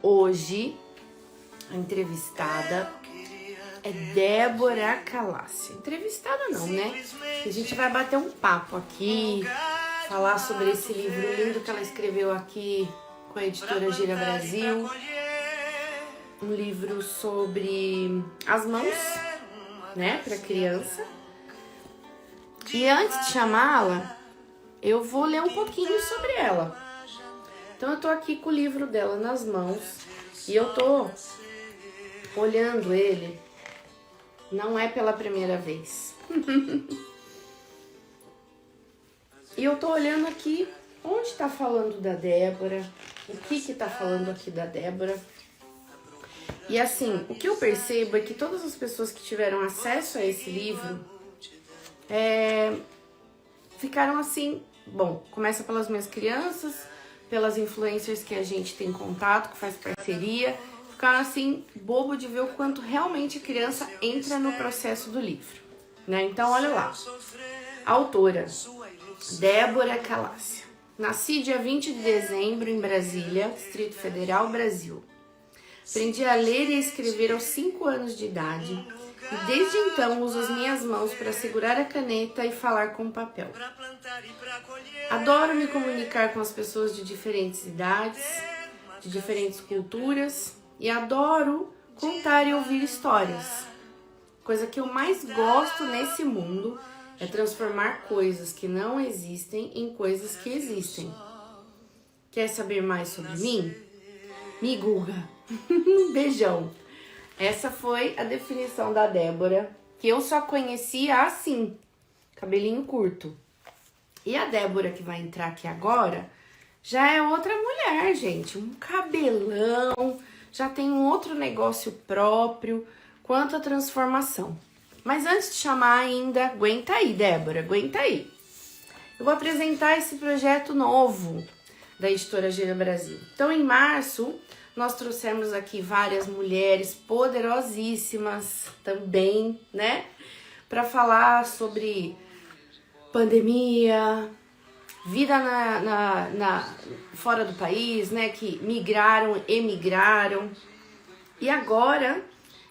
Hoje, a entrevistada é Débora Calassi. Entrevistada não, né? A gente vai bater um papo aqui, falar sobre esse livro lindo que ela escreveu aqui com a editora Gira Brasil. Um livro sobre as mãos, né, para criança. E antes de chamá-la, eu vou ler um pouquinho sobre ela. Então eu tô aqui com o livro dela nas mãos e eu tô olhando ele, não é pela primeira vez. E eu tô olhando aqui onde tá falando da Débora, o que tá falando aqui da Débora. E assim, o que eu percebo é que todas as pessoas que tiveram acesso a esse livro ficaram assim, bom, começa pelas minhas crianças, pelas influencers que a gente tem contato, que faz parceria, ficaram assim, bobo de ver o quanto realmente a criança entra no processo do livro, né? Então, olha lá. A autora, Débora Calassi. Nasci dia 20 de dezembro em Brasília, Distrito Federal, Brasil. Aprendi a ler e a escrever aos 5 anos de idade e desde então uso as minhas mãos para segurar a caneta e falar com o papel. Adoro me comunicar com as pessoas de diferentes idades, de diferentes culturas e adoro contar e ouvir histórias. Coisa que eu mais gosto nesse mundo é transformar coisas que não existem em coisas que existem. Quer saber mais sobre mim? Me Guga. Um beijão. Essa foi a definição da Débora, que eu só conhecia assim, cabelinho curto. E a Débora que vai entrar aqui agora já é outra mulher, gente. Um cabelão, já tem um outro negócio próprio. Quanta transformação. Mas antes de chamar ainda, aguenta aí, Débora, aguenta aí. Eu vou apresentar esse projeto novo da editora Gira Brasil. Então, em março, nós trouxemos aqui várias mulheres poderosíssimas também, né? Para falar sobre pandemia, vida fora do país, né? Que migraram, emigraram. E agora,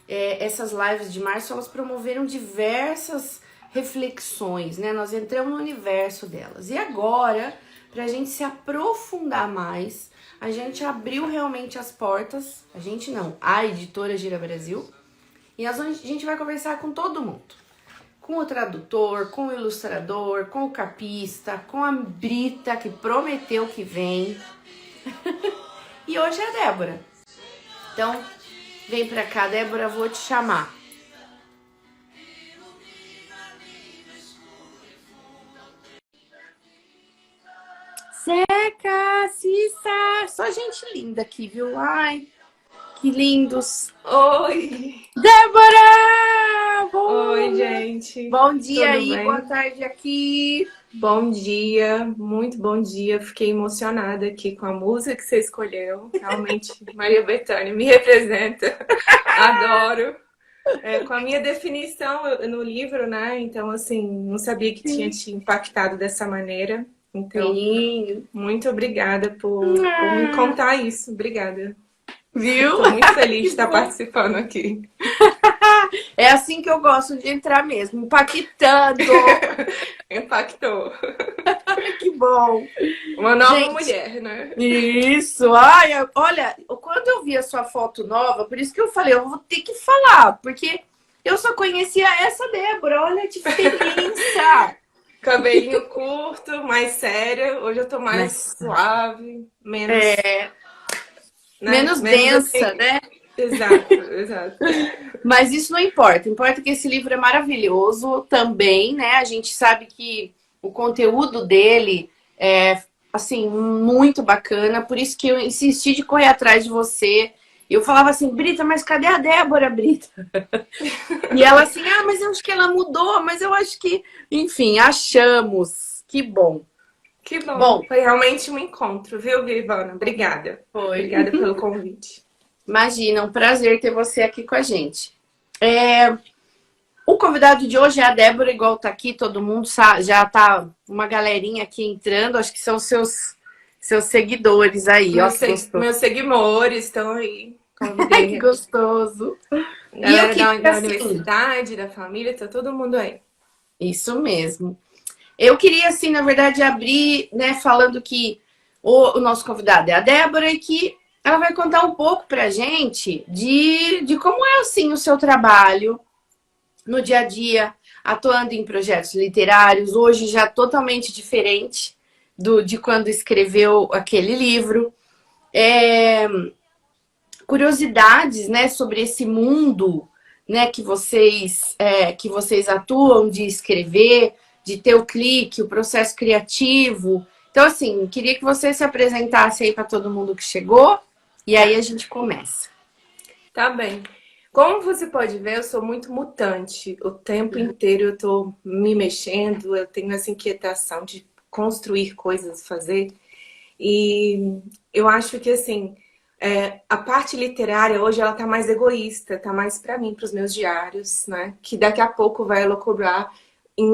essas lives de março, elas promoveram diversas reflexões, né? Nós entramos no universo delas. E agora, para a gente se aprofundar mais, a gente abriu realmente as portas, a gente não, a editora Gira Brasil, e a gente vai conversar com todo mundo. Com o tradutor, com o ilustrador, com o capista, com a Brita, que prometeu que vem. E hoje é a Débora. Então, vem pra cá, Débora, vou te chamar. Seca, Cissa, só gente linda aqui, viu? Ai, que lindos. Oi! Débora! Oi, gente. Bom dia Tudo aí, bem? boa tarde aqui. Bom dia, muito bom dia. Fiquei emocionada aqui com a música que você escolheu. Realmente, Maria Bethânia me representa. Adoro. Com a minha definição no livro, né? Então, assim, não sabia que tinha te impactado dessa maneira. Então, Sim. muito obrigada por me contar isso. Obrigada. Viu? Estou muito feliz de estar participando aqui. É assim que eu gosto de entrar mesmo, impactando. Impactou. Que bom. Uma nova Gente, mulher, né? Isso. Ai, olha, quando eu vi a sua foto nova, por isso que eu falei, eu vou ter que falar, porque eu só conhecia essa Débora. Olha a diferença. Cabelinho curto, mais séria. Hoje eu tô mais suave, menos... Menos densa, assim. né? Exato, exato. Mas isso não importa. Importa que esse livro é maravilhoso também, né? A gente sabe que o conteúdo dele é, assim, muito bacana. Por isso que eu insisti de correr atrás de você. Eu falava assim, Brita, mas cadê a Débora, Brita? E ela assim, mas eu acho que ela mudou. Mas eu acho que, enfim, achamos. Que bom. Que bom. Foi realmente um encontro, viu, Ivana? Obrigada. Foi. Obrigada pelo convite. Imagina, um prazer ter você aqui com a gente. O convidado de hoje é a Débora, igual tá aqui, todo mundo sabe, já tá uma galerinha aqui entrando, acho que são seus seus seguidores aí, ó, que gostoso. Meus seguidores estão aí. Ai, que gostoso. E eu Galera queria, da assim, universidade, da família, tá todo mundo aí. isso mesmo. Eu queria, assim, na verdade, abrir, né, falando que o nosso convidado é a Débora e que ela vai contar um pouco pra gente de como é, assim, o seu trabalho no dia a dia, atuando em projetos literários, hoje já totalmente diferente de quando escreveu aquele livro. Curiosidades, né, sobre esse mundo, né, que vocês atuam de escrever, de ter o clique, o processo criativo. Então, assim, queria que você se apresentasse aí para todo mundo que chegou e aí a gente começa. Tá bem. Como você pode ver, eu sou muito mutante. O tempo inteiro eu tô me mexendo, eu tenho essa inquietação de construir coisas, fazer. E eu acho que, assim, a parte literária hoje ela tá mais egoísta, tá mais para mim, para os meus diários, né? Que daqui a pouco vai elocubrar em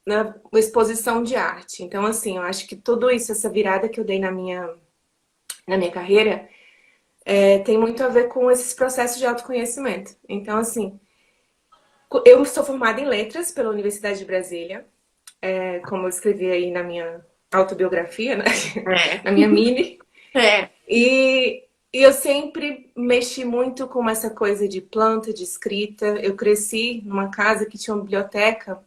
né, uma exposição de arte. Então, assim, eu acho que tudo isso, essa virada que eu dei na minha carreira, tem muito a ver com esses processos de autoconhecimento. Então, assim, eu sou formada em letras pela Universidade de Brasília, como eu escrevi aí na minha autobiografia, né? Na minha mini. É. E eu sempre mexi muito com essa coisa de planta, de escrita. Eu cresci numa casa que tinha uma biblioteca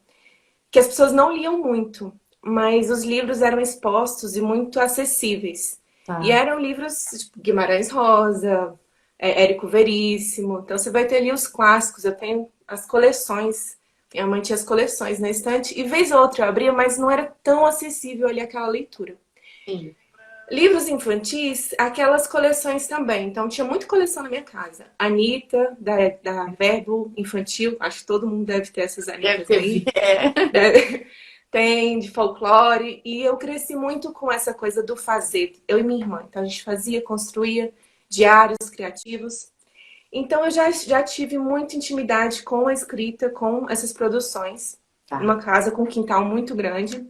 que as pessoas não liam muito, mas os livros eram expostos e muito acessíveis. Tá. E eram livros tipo Guimarães Rosa, Érico Veríssimo. Então você vai ter ali os clássicos. Eu tenho as coleções. Minha mãe tinha as coleções na estante. E vez ou outra eu abria, mas não era tão acessível ali aquela leitura. Sim. Livros infantis, aquelas coleções também. Então, tinha muita coleção na minha casa. Anitta, da Verbo Infantil. Acho que todo mundo deve ter essas Anitas aí. Tem de folclore. E eu cresci muito com essa coisa do fazer. Eu e minha irmã. Então, a gente fazia, construía diários criativos. Então, eu já tive muita intimidade com a escrita, com essas produções. Tá. Uma casa com um quintal muito grande.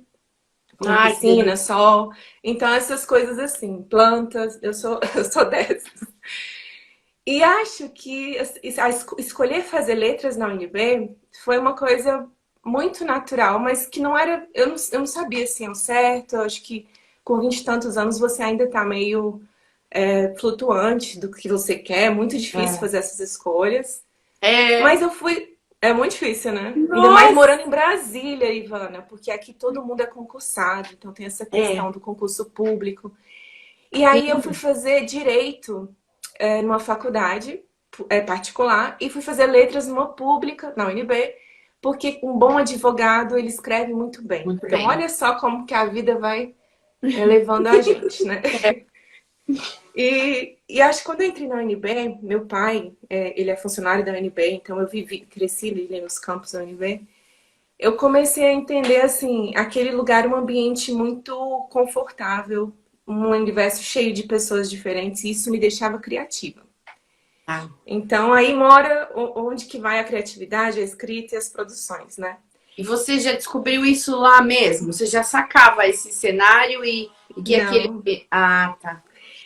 Ai, Piscina, sol. Então, essas coisas assim, plantas, eu sou dessas. E acho que escolher fazer letras na UNB foi uma coisa muito natural, mas que não era. Eu não sabia assim ao certo. Eu acho que com 20 e tantos anos você ainda tá meio flutuante do que você quer. É muito difícil fazer essas escolhas. Mas eu fui. É muito difícil, né? Nossa. Ainda mais morando em Brasília, Ivana, porque aqui todo mundo é concursado, então tem essa questão do concurso público. E aí eu fui fazer direito numa faculdade particular e fui fazer letras numa pública, na UNB, porque um bom advogado, ele escreve muito bem. Muito então, bem. olha só como que a vida vai levando a gente, né? E acho que quando eu entrei na UNB, meu pai, ele é funcionário da UNB, então eu cresci ali nos campos da UNB. Eu comecei a entender, assim, aquele lugar, um ambiente muito confortável, um universo cheio de pessoas diferentes, e isso me deixava criativa. Ah. Então, aí mora onde que vai a criatividade, a escrita e as produções, né? E você já descobriu isso lá mesmo? Você já sacava esse cenário e que aquele... Ah, tá.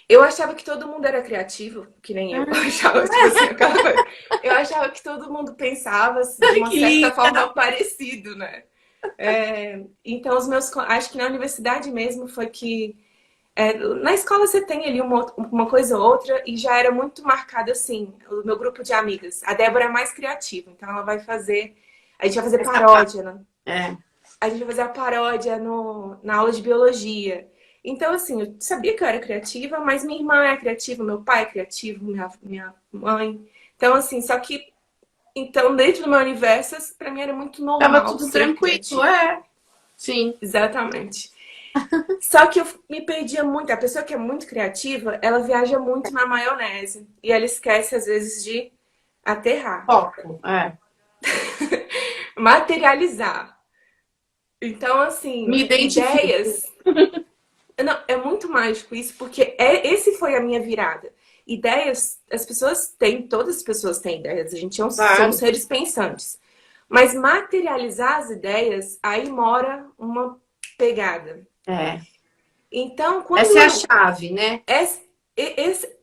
Eu achava que todo mundo era criativo, que nem eu. Eu achava, tipo assim, aquela coisa. Eu achava que todo mundo pensava assim, de uma certa forma parecido, né? Então, acho que na universidade mesmo foi que... na escola você tem ali uma coisa ou outra e já era muito marcado assim, o meu grupo de amigas. A Débora é mais criativa, então ela vai fazer... A gente vai fazer paródia, né? A gente vai fazer a paródia na aula de biologia. Então, assim, eu sabia que eu era criativa, mas minha irmã é criativa, meu pai é criativo, minha mãe. Então, assim, só que... Então, dentro do meu universo, pra mim era muito normal. Tava tudo tranquilo, Sim. Exatamente. Só que eu me perdia muito. A pessoa que é muito criativa, ela viaja muito na maionese. E ela esquece, às vezes, de aterrar. Foco, Materializar. Então, assim, me identifico. ideias... Não, é muito mágico isso, porque esse foi a minha virada. Ideias, as pessoas têm, todas as pessoas têm ideias, a gente são seres pensantes. Mas materializar as ideias, aí mora uma pegada. Então, quando Essa é a chave, né?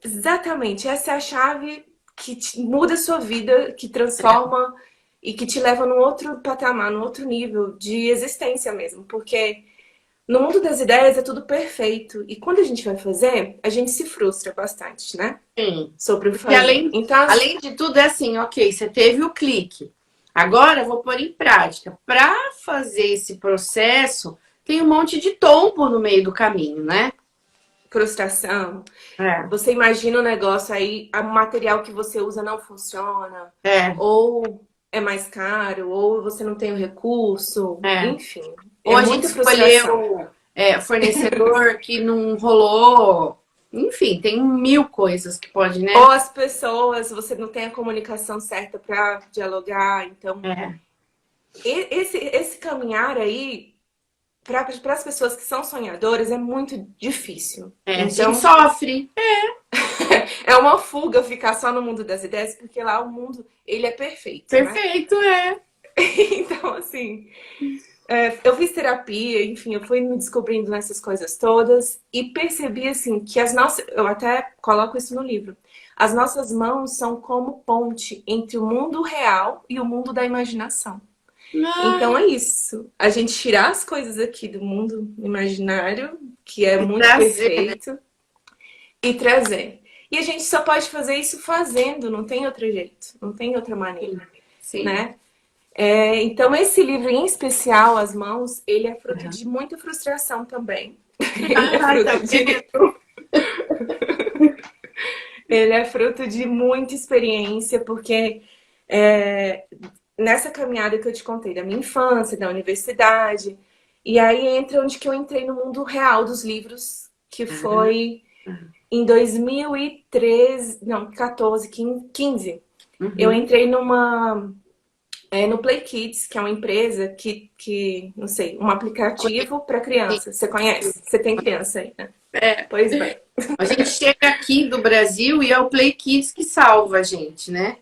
exatamente, essa é a chave que muda a sua vida, que transforma e que te leva num outro patamar, num outro nível de existência mesmo. Porque no mundo das ideias é tudo perfeito. E quando a gente vai fazer, a gente se frustra bastante, né? Sim. Sobre o Porque fazer. Então, além de tudo, é assim, ok, você teve o clique. Agora eu vou pôr em prática. Para fazer esse processo, tem um monte de tombo no meio do caminho, né? frustração. É. Você imagina o negócio aí, o material que você usa não funciona, É. ou é mais caro, ou você não tem o recurso, É. enfim. Ou É a gente muita frustração. escolheu fornecedor que não rolou. Enfim, tem mil coisas que pode, né? Ou as pessoas, você não tem a comunicação certa para dialogar. Então, É. esse caminhar aí, para as pessoas que são sonhadoras, é muito difícil. É, a gente Então, sofre. é uma fuga ficar só no mundo das ideias, porque lá o mundo, ele é perfeito, né? Perfeito, é. Então, assim, eu fiz terapia, enfim, eu fui me descobrindo nessas coisas todas e percebi, assim, que as nossas... Eu até coloco isso no livro. As nossas mãos são como ponte entre o mundo real e o mundo da imaginação. Então Ai, é isso. A gente tirar as coisas aqui do mundo imaginário, que é que muito prazer. perfeito, e trazer. E a gente só pode fazer isso fazendo, não tem outro jeito, não tem outra maneira, Sim. né? Então, esse livro em especial, As Mãos, ele é fruto de muita frustração também. Ele é Ai, tá fruto de, vendo? ele é fruto de muita experiência, porque é, nessa caminhada que eu te contei, da minha infância, da universidade, e aí entra onde que eu entrei no mundo real dos livros, que foi em 2013, não, 14, 15. Eu Uhum. entrei no Play Kids, que é uma empresa não sei, um aplicativo para criança. Você conhece? Você tem criança aí, né? É. Pois bem. A gente chega aqui do Brasil e é o Play Kids que salva a gente, né?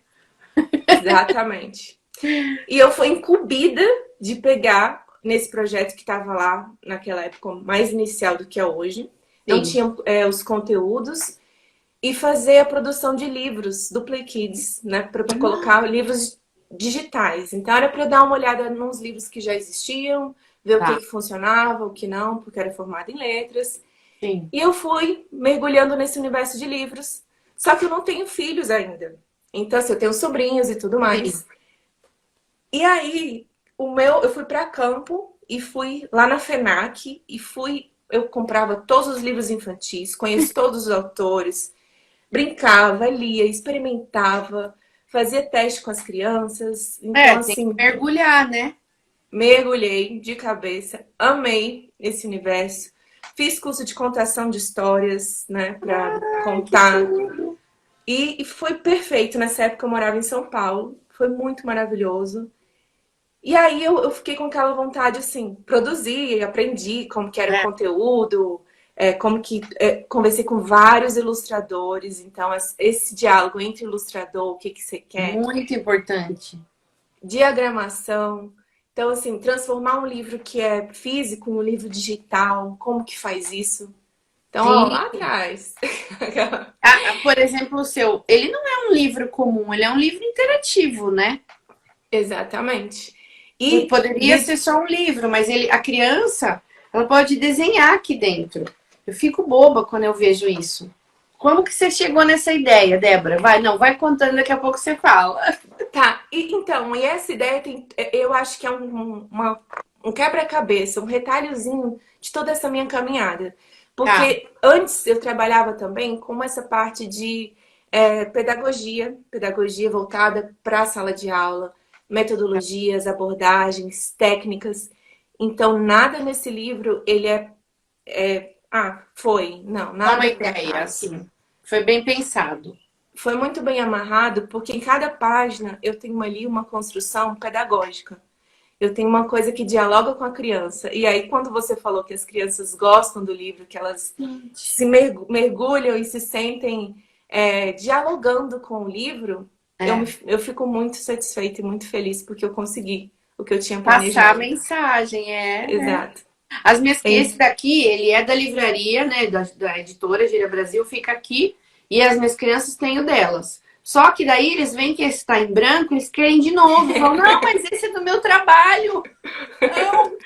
Exatamente. E eu fui incumbida de pegar nesse projeto que estava lá naquela época mais inicial do que é hoje. Não Sim. tinha os conteúdos e fazer a produção de livros do Play Kids, né, para colocar livros digitais. Então era para dar uma olhada nos livros que já existiam, ver o Tá. que funcionava, o que não, porque era formada em letras. Sim. E eu fui mergulhando nesse universo de livros. Só que eu não tenho filhos ainda. Então, assim, eu tenho sobrinhos e tudo Sim. mais. E aí, eu fui para campo e fui lá na FENAC e eu comprava todos os livros infantis, conheço todos os autores, brincava, lia, experimentava, fazia teste com as crianças. Então, É, tem que assim, mergulhar, né? mergulhei de cabeça, amei esse universo. Fiz curso de contação de histórias, né, para Ai, que contar. tudo. E foi perfeito. Nessa época eu morava em São Paulo, foi muito maravilhoso. E aí eu fiquei com aquela vontade, assim, produzir, aprendi como que era o É, conteúdo, conversei com vários ilustradores, então esse diálogo entre ilustrador, o que que você quer, muito importante. diagramação, então assim, transformar um livro que é físico em um livro digital, como que faz isso? Então, ó, Sim. lá atrás. Por exemplo, o seu, ele não é um livro comum, ele é um livro interativo, né? Exatamente. Poderia ser só um livro, mas a criança, ela pode desenhar aqui dentro. Eu fico boba quando eu vejo isso. Como que você chegou nessa ideia, Débora? Vai, não, vai contando, daqui a pouco você fala. Tá, então, e essa ideia eu acho que é um quebra-cabeça, um retalhozinho de toda essa minha caminhada. Tá. Porque antes eu trabalhava também com essa parte de pedagogia voltada para a sala de aula, metodologias, abordagens, técnicas. Então, nada nesse livro, ele não, Só uma nada por ideia, acaso. assim. Foi bem pensado. Foi muito bem amarrado, porque em cada página eu tenho ali uma construção pedagógica. Eu tenho uma coisa que dialoga com a criança. E aí, quando você falou que as crianças gostam do livro, que elas se mergulham e se sentem dialogando com o livro, É. eu fico muito satisfeita e muito feliz porque eu consegui o que eu tinha Passar a planejado. mensagem, é. Exato. Esse daqui, ele é da livraria, né, da editora Gira Brasil, fica aqui, e as minhas crianças têm o delas. Só que daí eles veem que esse tá em branco, eles querem de novo. Falam, não, mas esse é do meu trabalho. Não.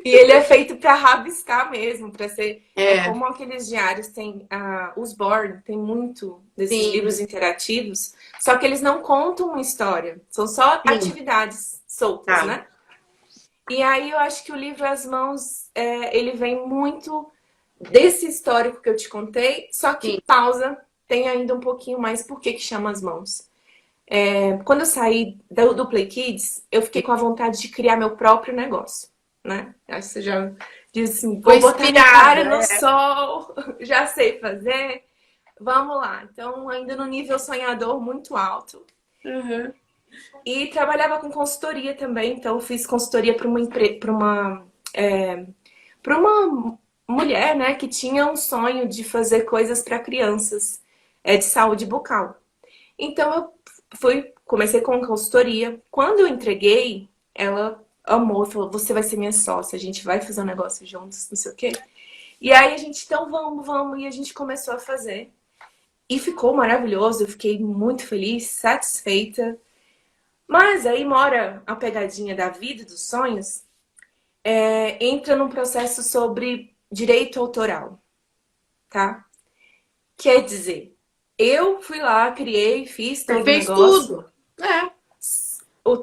E ele é feito para rabiscar mesmo, para ser... É. Como aqueles diários tem... os Born, tem muito desses Sim. livros interativos, só que eles não contam uma história. São só atividades soltas, né? E aí eu acho que o livro As Mãos, ele vem muito desse histórico que eu te contei, só que pausa, tem ainda um pouquinho mais por que chama As Mãos. Quando eu saí do Play Kids, eu fiquei com a vontade de criar meu próprio negócio, né? Acho que você já disse assim, vou botar minha cara no sol, já sei fazer, vamos lá. Então, ainda no nível sonhador muito alto. Uhum. E trabalhava com consultoria também, então eu fiz consultoria para uma mulher, né, que tinha um sonho de fazer coisas para crianças de saúde bucal. Então eu comecei com consultoria. Quando eu entreguei, ela amou, falou, você vai ser minha sócia, a gente vai fazer um negócio juntos, não sei o quê. E aí a gente, então vamos, e a gente começou a fazer. E ficou maravilhoso, eu fiquei muito feliz, satisfeita. Mas aí mora a pegadinha da vida, dos sonhos, entra num processo sobre direito autoral, tá? Quer dizer, eu fui lá, criei, fiz todo o negócio.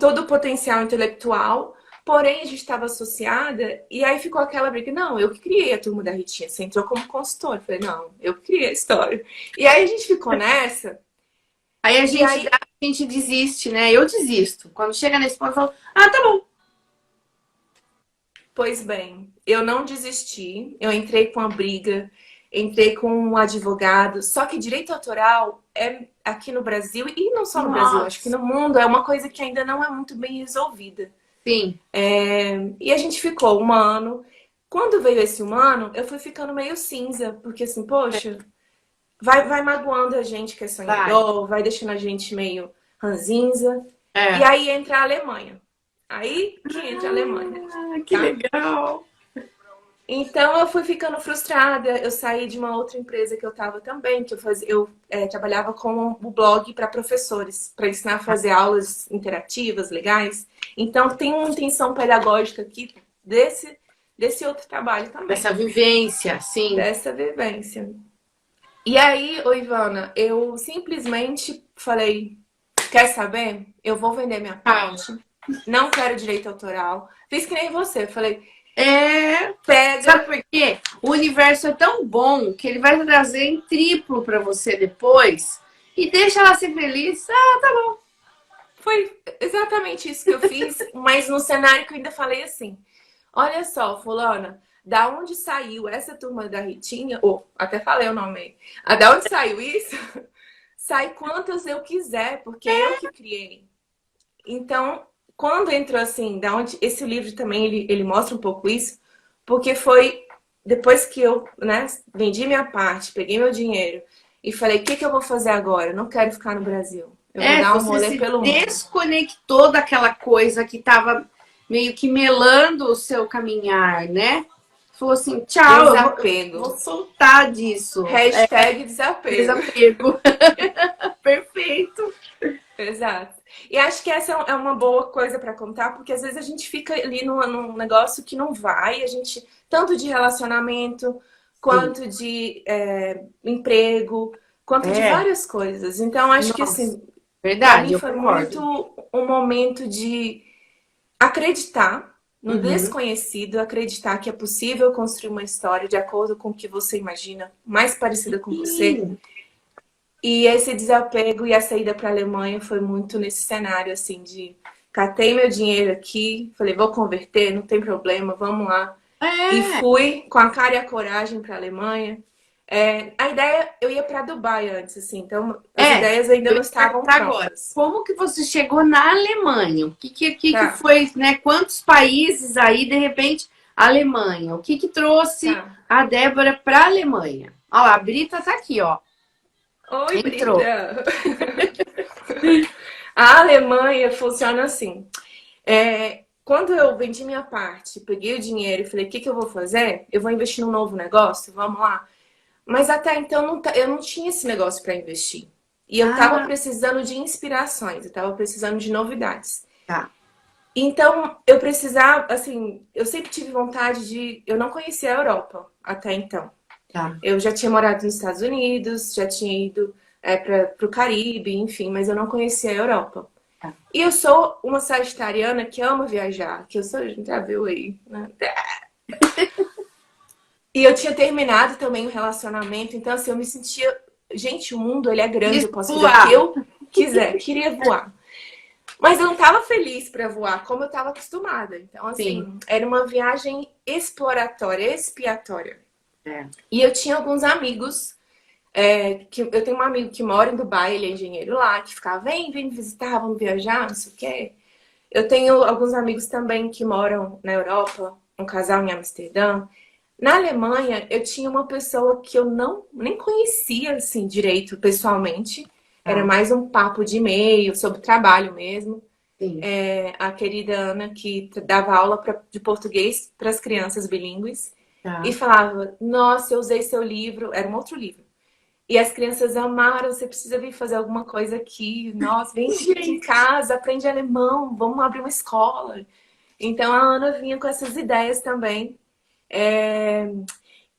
Todo o potencial intelectual, porém a gente estava associada e aí ficou aquela briga, não, eu que criei a Turma da Ritinha, você entrou como consultor. Eu falei, não, eu que criei a história. E aí a gente ficou nessa... Aí a gente desiste, né? Eu desisto. Quando chega nesse ponto, eu falo, tá bom. Pois bem, eu não desisti. Eu entrei com a briga, entrei com um advogado. Só que direito autoral aqui no Brasil, e não só no Brasil, acho que no mundo, é uma coisa que ainda não é muito bem resolvida. Sim. E a gente ficou 1 ano. Quando veio esse 1 ano, eu fui ficando meio cinza, porque assim, poxa... Vai magoando a gente que é sonhador, vai deixando a gente meio ranzinza. E aí entra a Alemanha. Aí que entra a Alemanha. Que legal! Então eu fui ficando frustrada. Eu saí de uma outra empresa que eu tava também, que eu trabalhava com o blog para professores, para ensinar a fazer aulas interativas, legais. Então tem uma intenção pedagógica aqui desse outro trabalho também. Dessa vivência, sim. Dessa vivência. E aí, Ivana, eu simplesmente falei, quer saber? Eu vou vender minha parte, não quero direito autoral. Fiz que nem você, falei, pega... Sabe por quê? O universo é tão bom que ele vai trazer em triplo pra você depois e deixa ela ser feliz. Tá bom. Foi exatamente isso que eu fiz, mas no cenário que eu ainda falei assim, olha só, fulana, da onde saiu essa Turma da Ritinha, até falei o nome aí, da onde saiu isso, sai quantas eu quiser, porque eu que criei. Então, quando entrou assim, da onde esse livro também, ele mostra um pouco isso, porque foi depois que eu, né, vendi minha parte, peguei meu dinheiro e falei, o que eu vou fazer agora? Eu não quero ficar no Brasil. Eu vou dar um rolê pelo mundo. Você desconectou daquela coisa que tava meio que melando o seu caminhar, né? Falou assim, tchau, desapego. Vou soltar disso. Hashtag desapego. Desapego. Perfeito. Exato. E acho que essa é uma boa coisa para contar, porque às vezes a gente fica ali num negócio que não vai, a gente, tanto de relacionamento, quanto de emprego, quanto de várias coisas. Então, acho que assim, verdade, pra mim foi muito um momento de acreditar no desconhecido, acreditar que é possível construir uma história de acordo com o que você imagina, mais parecida com você. E esse desapego e a saída para a Alemanha foi muito nesse cenário, assim, de catei meu dinheiro aqui, falei, vou converter, não tem problema, vamos lá. E fui com a cara e a coragem para a Alemanha. A ideia, eu ia para Dubai antes, assim, então as ideias ainda não estavam prontas. Agora, como que você chegou na Alemanha? O que foi, né? Quantos países aí, de repente, Alemanha? O que trouxe a Débora para a Alemanha? Olha lá, a Brita tá aqui, ó. Oi, entrou. Brita! A Alemanha funciona assim. quando eu vendi minha parte, peguei o dinheiro e falei, o que que eu vou fazer? Eu vou investir num novo negócio? Vamos lá. Mas até então eu não tinha esse negócio para investir. E eu tava Ah, precisando de inspirações, eu tava precisando de novidades. tá, Então, eu precisava, assim, eu sempre tive vontade de. Eu não conhecia a Europa até então. tá. Eu já tinha morado nos Estados Unidos, já tinha ido para o Caribe, enfim, mas eu não conhecia a Europa. Tá. E eu sou uma sagitariana que ama viajar, que eu sou, já viu aí, né? E eu tinha terminado também o relacionamento, então assim, eu me sentia, gente, o mundo ele é grande, eu posso fazer o que Voar. eu quiser, queria voar. Mas eu não estava feliz para voar como eu estava acostumada. Então Sim. assim, era uma viagem exploratória, expiatória. É. E eu tinha alguns amigos, que eu tenho um amigo que mora em Dubai, ele é engenheiro lá, que ficava, vem visitar, vamos viajar, não sei o quê. Eu tenho alguns amigos também que moram na Europa, um casal em Amsterdã. Na Alemanha, eu tinha uma pessoa que eu não nem conhecia assim direito pessoalmente. Era Tá, mais um papo de e-mail sobre trabalho mesmo. sim. A querida Ana que dava aula de português para as crianças bilíngues e Tá. falava: Nossa, eu usei seu livro. Era um outro livro. E as crianças amaram. Você precisa vir fazer alguma coisa aqui. Nossa, vem aqui em Gente. casa, aprende alemão. Vamos abrir uma escola. Então a Ana vinha com essas ideias também. É,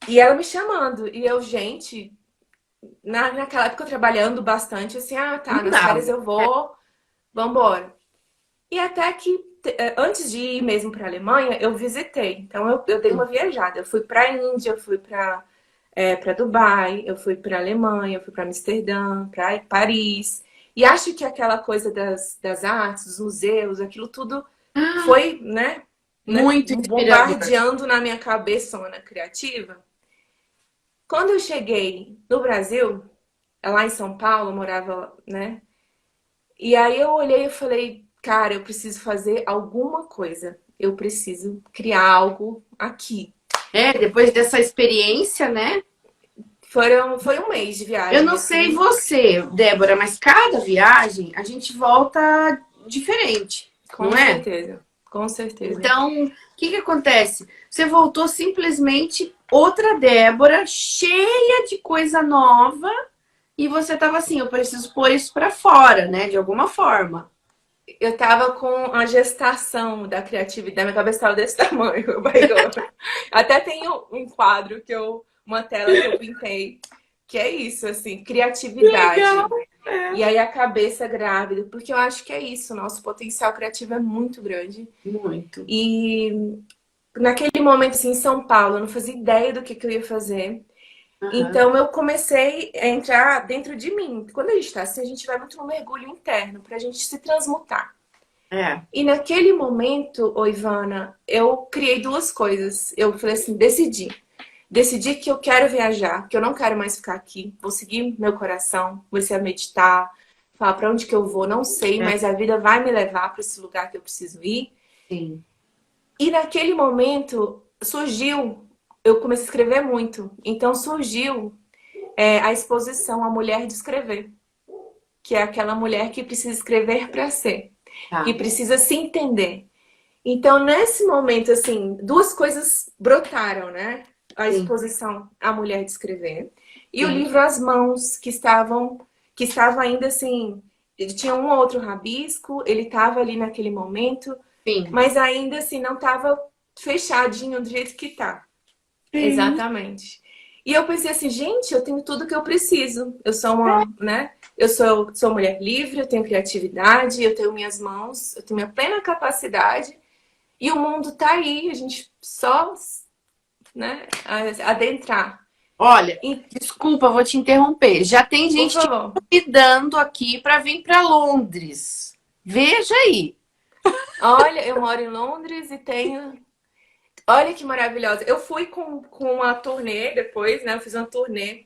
E ela me chamando. E eu, gente, naquela época eu trabalhando bastante, assim, tá, Não nas férias dava. eu vou, vambora. E até que, antes de ir mesmo para a Alemanha, eu visitei. Então eu dei uma viajada. Eu fui para a Índia, eu fui para Dubai, eu fui para Alemanha, eu fui para Amsterdã, para Paris. E acho que aquela coisa das artes, dos museus, aquilo tudo Ah, foi, né, muito inspirador. bombardeando na minha cabeçona criativa. Quando eu cheguei no Brasil, lá em São Paulo, eu morava, né? E aí eu olhei e falei, cara, eu preciso fazer alguma coisa. Eu preciso criar algo aqui. É, depois dessa experiência, né? Foi um mês de Eu viagem, não sei assim, você, Débora, mas cada viagem a gente volta diferente, não com é? certeza. Com certeza. Então, o que que acontece? Você voltou simplesmente outra Débora, cheia de coisa nova, e você tava assim, eu preciso pôr isso pra fora, né? De alguma forma. Eu tava com a gestação da criatividade, minha cabeça tava desse tamanho, barrigona. Até tenho um quadro uma tela que eu pintei, que é isso, assim, Legal. criatividade. E aí a cabeça grávida, porque eu acho que é isso, o nosso potencial criativo é muito grande. Muito. E naquele momento, assim, em São Paulo, eu não fazia ideia do que eu ia fazer. Aham. Então eu comecei a entrar dentro de mim. Quando a gente tá assim, a gente vai muito no mergulho interno, pra gente se transmutar. É. E naquele momento, ô Ivana, eu criei duas coisas. Eu falei assim, decidi. Decidi que eu quero viajar, que eu não quero mais ficar aqui. Vou seguir meu coração, comecei a meditar, falar para onde que eu vou, não sei, É, mas a vida vai me levar para esse lugar que eu preciso ir. sim. E naquele momento surgiu, eu comecei a escrever muito. Então surgiu a exposição A Mulher de Escrever, que é aquela mulher que precisa escrever para ser, que Tá. precisa se entender. Então, nesse momento, assim, duas coisas brotaram, né? A Sim, exposição A Mulher de Escrever e o sim, livro As Mãos, que estava ainda assim, ele tinha um ou outro rabisco, ele estava ali naquele momento, sim. mas ainda assim não estava fechadinho do jeito que tá. Sim. Exatamente. E eu pensei assim, gente, eu tenho tudo que eu preciso. Eu sou uma, né? Eu sou mulher livre, eu tenho criatividade, eu tenho minhas mãos, eu tenho minha plena capacidade. E o mundo tá aí, a gente só, né, adentrar. Olha, E, desculpa, vou te interromper. Já tem por gente te favor. convidando aqui para vir para Londres. Veja aí. Olha, eu moro em Londres e tenho. Olha que maravilhosa. Eu fui com uma turnê depois, né? Eu fiz uma turnê.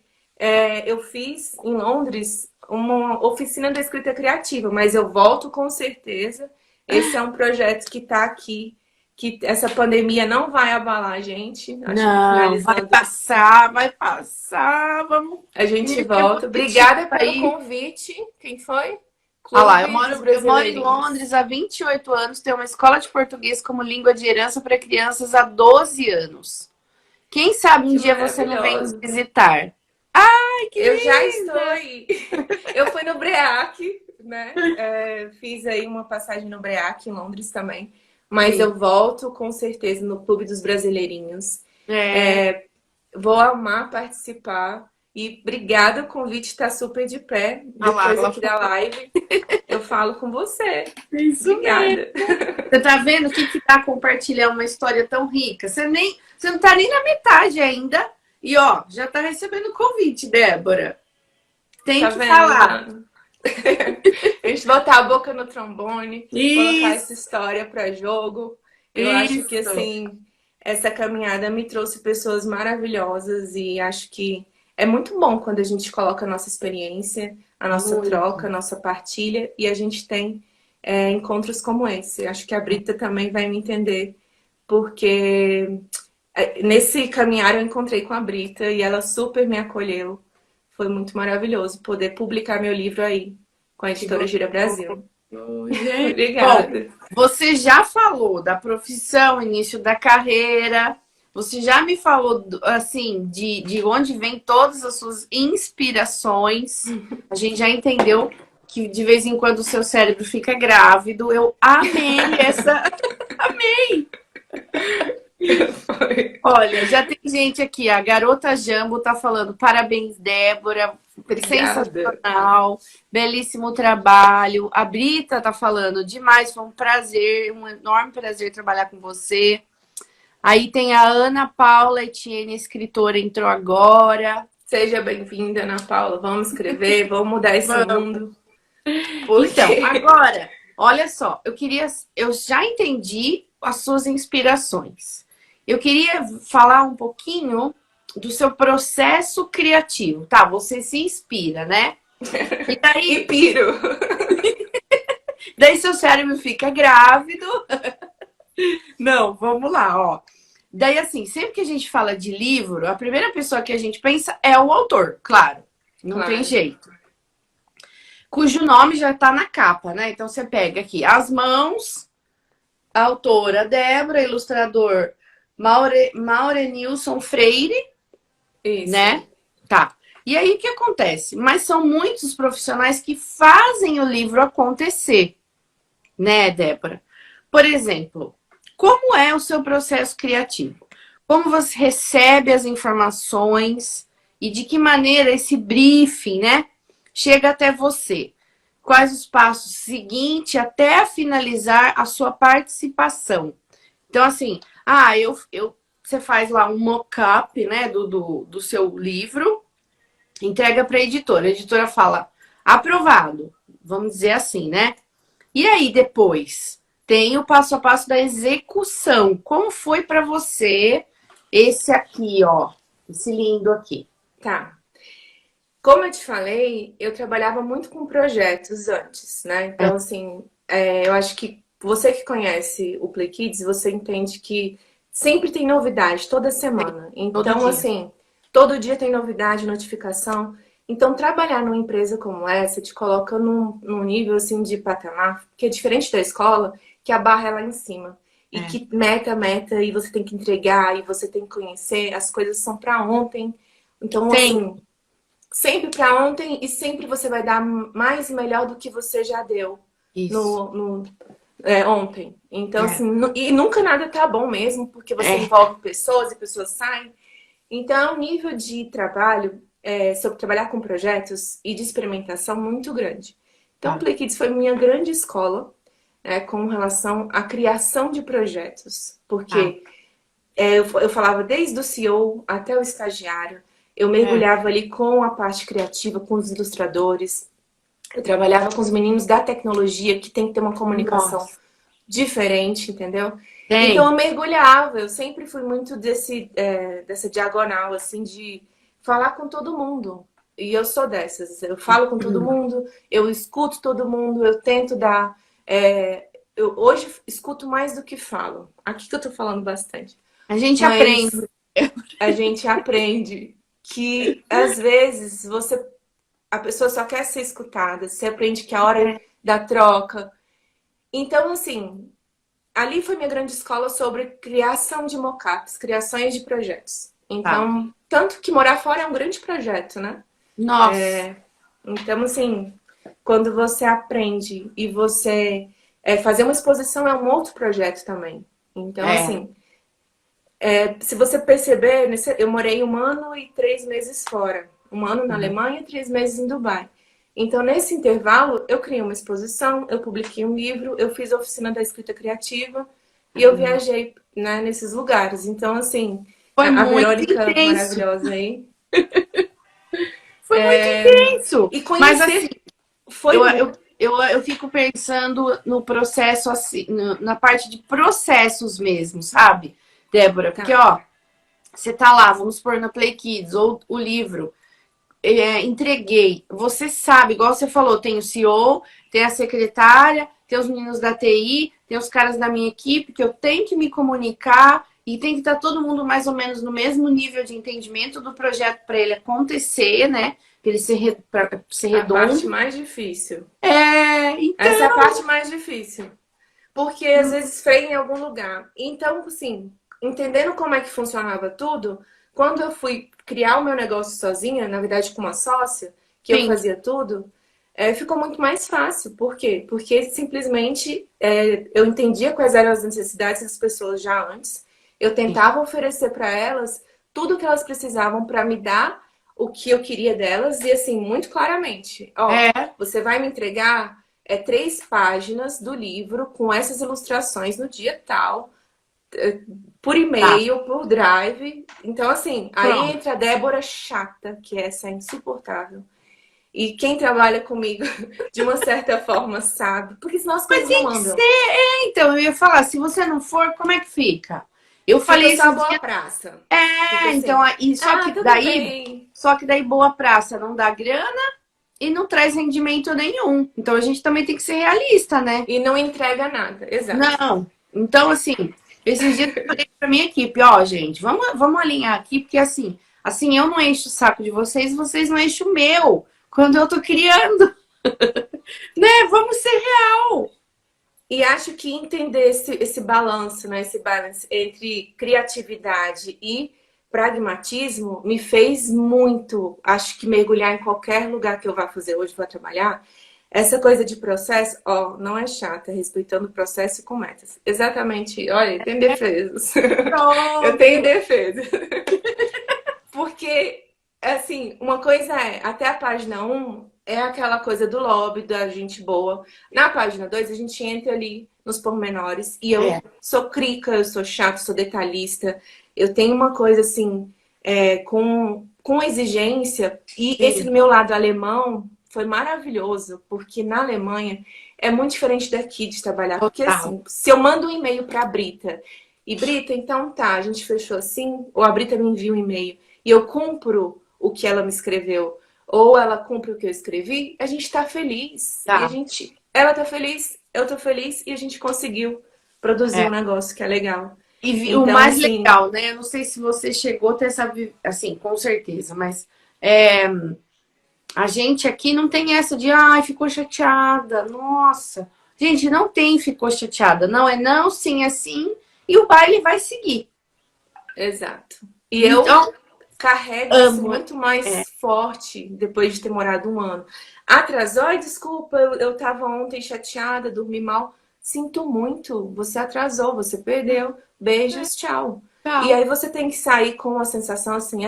Eu fiz em Londres uma oficina da escrita criativa, mas eu volto com certeza. Esse é um projeto que tá aqui, que essa pandemia não vai abalar a gente. Acho que Não, finalizando, vai passar. Vamos a gente viver volta. bonitinho Obrigada pelo aí. convite. Quem foi? Ah lá, eu Clube dos moro em Brasileirinhos. Londres há 28 anos, tenho uma escola de português como língua de herança para crianças há 12 anos. Quem sabe um Que dia você não vem nos maravilhoso. visitar? Ai, que Eu já estou linda! aí. Eu fui no BREAC, né? Fiz aí uma passagem no BREAC em Londres também. Mas Sim. eu volto com certeza no Clube dos Brasileirinhos. É, Vou amar participar. E obrigada, o convite está super de pé. ah lá, Depois ela aqui da falou live, eu falo com você. isso mesmo. Obrigada. Você tá vendo o que que dá compartilhar uma história tão rica? Você não tá nem na metade ainda. E ó, já tá recebendo convite, Débora. Tem Tá que vendo, falar. Dana? A gente botar a boca no trombone, colocar essa Isso, história para jogo. Eu acho que isso. assim, essa caminhada me trouxe pessoas maravilhosas e acho que é muito bom quando a gente coloca a nossa experiência, a nossa troca, Muito. a nossa partilha e a gente tem encontros como esse. Acho que a Brita também vai me entender, porque nesse caminhar eu encontrei com a Brita e ela super me acolheu. Foi muito maravilhoso poder publicar meu livro aí com a Que editora Gira gostoso, Brasil. gente. Bom, Obrigada. você já falou da profissão, início da carreira. Você já me falou, assim, de onde vem todas as suas inspirações. A gente já entendeu que de vez em quando o seu cérebro fica grávido. Eu amei essa. Foi. Olha, já tem gente aqui, a Garota Jambo tá falando parabéns, Débora, Obrigada. sensacional, belíssimo trabalho. A Brita tá falando demais, foi um prazer, um enorme prazer trabalhar com você. Aí tem a Ana Paula Etienne, escritora, entrou agora. Seja bem-vinda, Ana Paula. Vamos escrever, vamos mudar esse Vamos. mundo. Então, Porque agora, olha só, eu já entendi as suas inspirações. Eu queria falar um pouquinho do seu processo criativo, tá? Você se inspira, né? E e daí, piro. daí seu cérebro fica grávido. Não, vamos lá, ó. Daí, assim, sempre que a gente fala de livro, a primeira pessoa que a gente pensa é o autor, claro. Não tem Claro. jeito. Cujo nome já tá na capa, né? Então você pega aqui As Mãos, a autora Débora, ilustrador Maurenilson Freire, Isso. né? Tá. E aí o que acontece? Mas são muitos profissionais que fazem o livro acontecer, né, Débora? Por exemplo, como é o seu processo criativo? Como você recebe as informações e de que maneira esse briefing, né, chega até você? Quais os passos seguintes até finalizar a sua participação? Então, assim, você faz lá um mock-up, né, do seu livro, entrega para a editora fala, aprovado, vamos dizer assim, né? E aí, depois, tem o passo a passo da execução. Como foi para você esse aqui, ó, esse lindo aqui? Tá. Como eu te falei, eu trabalhava muito com projetos antes, né? Então, assim, eu acho que você que conhece o Play Kids, você entende que sempre tem novidade, toda semana. Todo Então, dia. assim, todo dia tem novidade, notificação. Então, trabalhar numa empresa como essa te coloca num nível, assim, de patamar, que é diferente da escola, que a barra é lá em cima. E É. que meta, e você tem que entregar, e você tem que conhecer, as coisas são para ontem. Então, Tem assim, sempre para ontem e sempre você vai dar mais e melhor do que você já deu isso. no ontem. Então, É. assim, e nunca nada tá bom mesmo, porque você É. envolve pessoas e pessoas saem. Então, o nível de trabalho, sobre trabalhar com projetos e de experimentação muito grande. Então, o Tá. Play Kids foi minha grande escola, né, com relação à criação de projetos. Tá. Porque eu falava desde o CEO até o estagiário, eu É. mergulhava ali com a parte criativa, com os ilustradores. Eu trabalhava com os meninos da tecnologia, que tem que ter uma comunicação Nossa. diferente, entendeu? Então Tem. eu mergulhava, eu sempre fui muito dessa diagonal, assim, de falar com todo mundo. E eu sou dessas, eu falo com todo mundo, eu escuto todo mundo, eu tento dar. Eu hoje escuto mais do que falo. Aqui que eu tô falando bastante. A gente Mas aprende. a gente aprende que às vezes a pessoa só quer ser escutada. Você aprende que a hora da troca. Então, assim, ali foi minha grande escola sobre criação de mockups, criações de projetos. Tá. Então, tanto que morar fora é um grande projeto, né? Nossa. Então, assim, quando você aprende e você fazer uma exposição é um outro projeto também. Então, É. assim, se você perceber, eu morei 1 ano e 3 meses fora. 1 ano na Uhum. Alemanha e 3 meses em Dubai. Então, nesse intervalo, eu criei uma exposição, eu publiquei um livro, eu fiz a oficina da escrita criativa e eu Uhum. viajei, né, nesses lugares. Então, assim, Foi a muito Verônica intenso. maravilhosa aí. Foi muito intenso. E Mas assim, conhecer eu, foi eu, muito. eu fico pensando no processo, assim, na parte de processos mesmo, sabe, Débora? Porque, Tá. ó, você tá lá, vamos supor, na Play Kids, ou o livro, entreguei. Você sabe, igual você falou, tem o CEO, tem a secretária, tem os meninos da TI, tem os caras da minha equipe, que eu tenho que me comunicar e tem que estar todo mundo mais ou menos no mesmo nível de entendimento do projeto para ele acontecer, né? Para ele pra ser A parte redondo. mais difícil. Essa é a Então, parte mais difícil. Porque às vezes freia em algum lugar. Então, assim, entendendo como é que funcionava tudo, quando eu fui criar o meu negócio sozinha, na verdade com uma sócia, que eu sim, fazia tudo, ficou muito mais fácil. Por quê? Porque simplesmente eu entendia quais eram as necessidades das pessoas já antes, eu sim. tentava oferecer para elas tudo o que elas precisavam para me dar o que eu queria delas, e assim, muito claramente, ó, É, você vai me entregar 3 páginas do livro com essas ilustrações no dia tal, por tá, e-mail, por drive. Então, assim, aí pronto. entra a Débora chata, que essa é insuportável. E quem trabalha comigo, de uma certa forma, sabe. Porque senão as Mas coisas não tem que andam. ser. Então, eu ia falar, se você não for, como é que fica? Eu Fica falei só a esses boa dias. praça. Fica Então, assim, aí, ah, tudo bem. só que daí boa praça não dá grana e não traz rendimento nenhum. Então a gente também tem que ser realista, né? E não entrega nada. Exato. Não. Então, assim, esses dias eu falei pra minha equipe, ó, gente, vamos alinhar aqui, porque assim, eu não encho o saco de vocês, vocês não enchem o meu quando eu tô criando, né? Vamos ser real. E acho que entender esse balanço, né, esse balance entre criatividade e pragmatismo me fez muito, acho que mergulhar em qualquer lugar que eu vá fazer hoje, vou trabalhar. Essa coisa de processo, ó, não é chata, é respeitando o processo com metas. Exatamente, olha, tem defesas. Eu tenho Pronto. defesas. Porque, assim, uma coisa até a página 1 é aquela coisa do lobby, da gente boa. Na página 2 a gente entra ali nos pormenores. E eu É. sou crica, eu sou chata, sou detalhista. Eu tenho uma coisa, assim, com exigência. E esse Sim. meu lado alemão foi maravilhoso, porque na Alemanha é muito diferente daqui de trabalhar. Porque, Total. assim, se eu mando um e-mail para a Brita, e Brita, então tá, a gente fechou assim, ou a Brita me envia um e-mail e eu cumpro o que ela me escreveu, ou ela cumpre o que eu escrevi, a gente tá feliz. E Tá. ela tá feliz, eu tô feliz e a gente conseguiu produzir um É. negócio que é legal. O Então, mais assim, legal, né? Eu não sei se você chegou a ter essa, assim, com certeza, mas é, a gente aqui não tem essa de, ai, ficou chateada, nossa. Gente, não tem ficou chateada. Não é não, sim é sim, e o baile vai seguir. exato. E eu Então, carrego isso amo. muito É, mais forte depois de ter morado 1 ano. Atrasou? Ai, desculpa, eu tava ontem chateada, dormi mal. Sinto muito, você atrasou, você perdeu. Beijos, tchau. E tchau. aí você tem que sair com a sensação assim,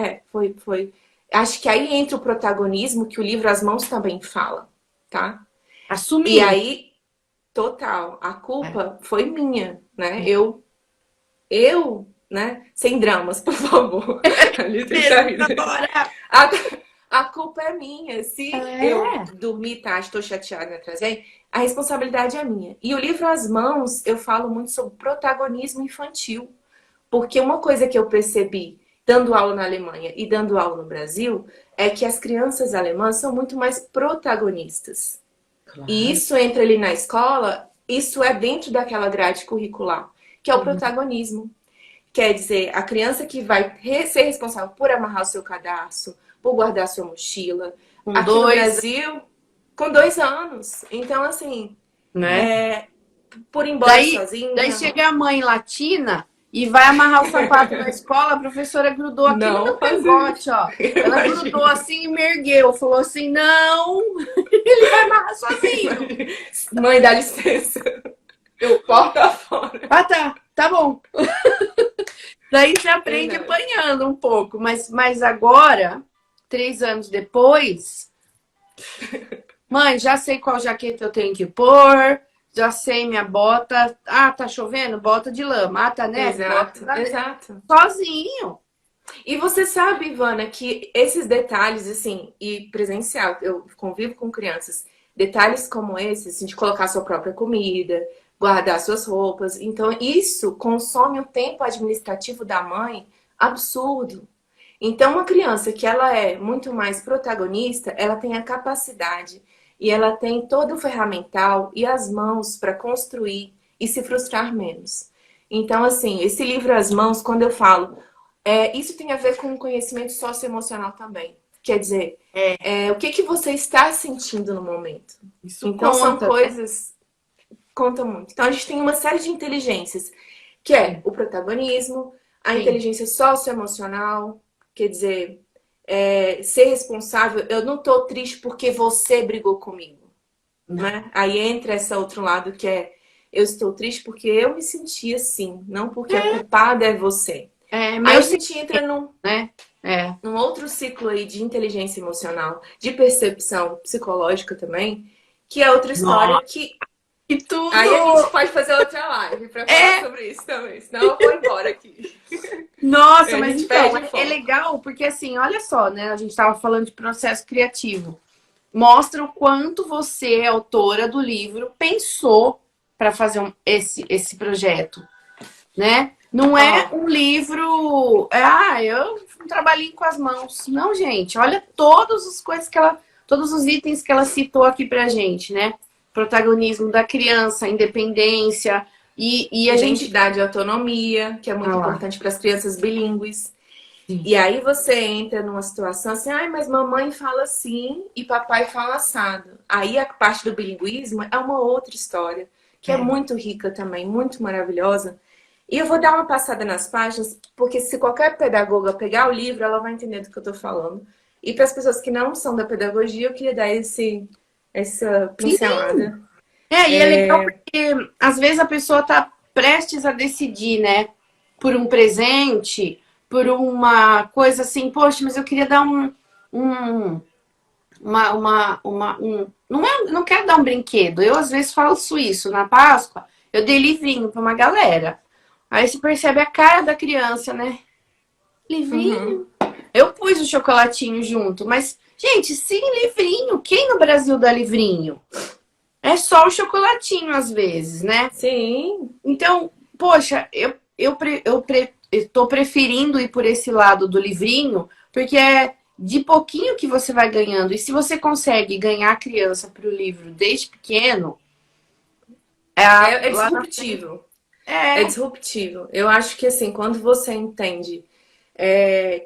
foi. Acho que aí entra o protagonismo que o livro As Mãos também fala, tá? E Assumir. aí, total, a É, culpa foi minha, né? é. Né? Sem dramas, por favor. Ali tem Beijo, saída. Dora. A, a culpa é minha. Se eu É. dormir tarde, estou chateada, me atrasei, a responsabilidade é minha. E o livro As Mãos, eu falo muito sobre protagonismo infantil. Porque uma coisa que eu percebi dando aula na Alemanha e dando aula no Brasil é que as crianças alemãs são muito mais protagonistas. E Claro. isso entra ali na escola, isso é dentro daquela grade curricular, que é o Uhum. protagonismo. Quer dizer, a criança que vai ser responsável por amarrar o seu cadarço, por guardar a sua mochila. Com Aqui no dois. Brasil, com 2 anos. Então, assim, Né? por ir embora sozinha. Daí chega a mãe latina e vai amarrar o sapato na escola, a professora grudou aqui no meu cangote, ó. Ela grudou assim e me ergueu, falou assim, não, ele vai amarrar sozinho. Mãe, dá licença. Eu porta fora. Ah, tá bom. Daí você aprende apanhando um pouco, mas agora, 3 anos depois, mãe, já sei qual jaqueta eu tenho que pôr, já sei minha bota. Ah, tá chovendo? Bota de lama. Ah, tá neve? Exato, Bota exato. sozinho. E você sabe, Ivana, que esses detalhes, assim, e presencial, eu convivo com crianças, detalhes como esses, assim, de colocar sua própria comida, guardar suas roupas, então isso consome o tempo administrativo da mãe absurdo. Então, uma criança que ela é muito mais protagonista, ela tem a capacidade e ela tem todo o ferramental e as mãos para construir e se frustrar menos. Então, assim, esse livro As Mãos, quando eu falo, isso tem a ver com conhecimento socioemocional também. Quer dizer, o que você está sentindo no momento. Isso então, conta, são coisas... Conta muito. Então, a gente tem uma série de inteligências, que é o protagonismo, a inteligência socioemocional, quer dizer, ser responsável. Eu não tô triste porque você brigou comigo, né? Aí entra esse outro lado que é, eu estou triste porque eu me senti assim, não porque a culpada é você. Aí a gente entra num outro ciclo aí de inteligência emocional, de percepção psicológica também, que é outra história que... E tudo. Aí a gente pode fazer outra live pra falar sobre isso também, senão eu vou embora aqui. Nossa, mas então, é legal porque assim, olha só, né? A gente tava falando de processo criativo. Mostra o quanto você, autora do livro, pensou para fazer esse projeto, né? Não é um livro, eu um trabalhinho com as mãos. Não, gente, olha todas as coisas todos os itens que ela citou aqui pra gente, né? Protagonismo da criança, independência e a identidade e autonomia, que é muito importante para as crianças bilíngues. Sim. E aí você entra numa situação assim, mas mamãe fala assim e papai fala assado. Aí a parte do bilinguismo é uma outra história, que é muito rica também, muito maravilhosa. E eu vou dar uma passada nas páginas, porque se qualquer pedagoga pegar o livro, ela vai entender do que eu estou falando. E para as pessoas que não são da pedagogia, eu queria dar essa pincelada. E é legal porque às vezes a pessoa tá prestes a decidir, né? Por um presente, por uma coisa assim, poxa, mas eu queria dar não quero dar um brinquedo. Eu às vezes faço isso na Páscoa, eu dei livrinho pra uma galera. Aí você percebe a cara da criança, né? Livrinho. Eu pus o chocolatinho junto, mas, gente, sem livrinho, quem no Brasil dá livrinho? É só o chocolatinho, às vezes, né? Sim. Então, poxa, eu tô preferindo ir por esse lado do livrinho, porque é de pouquinho que você vai ganhando. E se você consegue ganhar a criança para o livro desde pequeno, é disruptivo. É disruptivo. Eu acho que, assim, quando você entende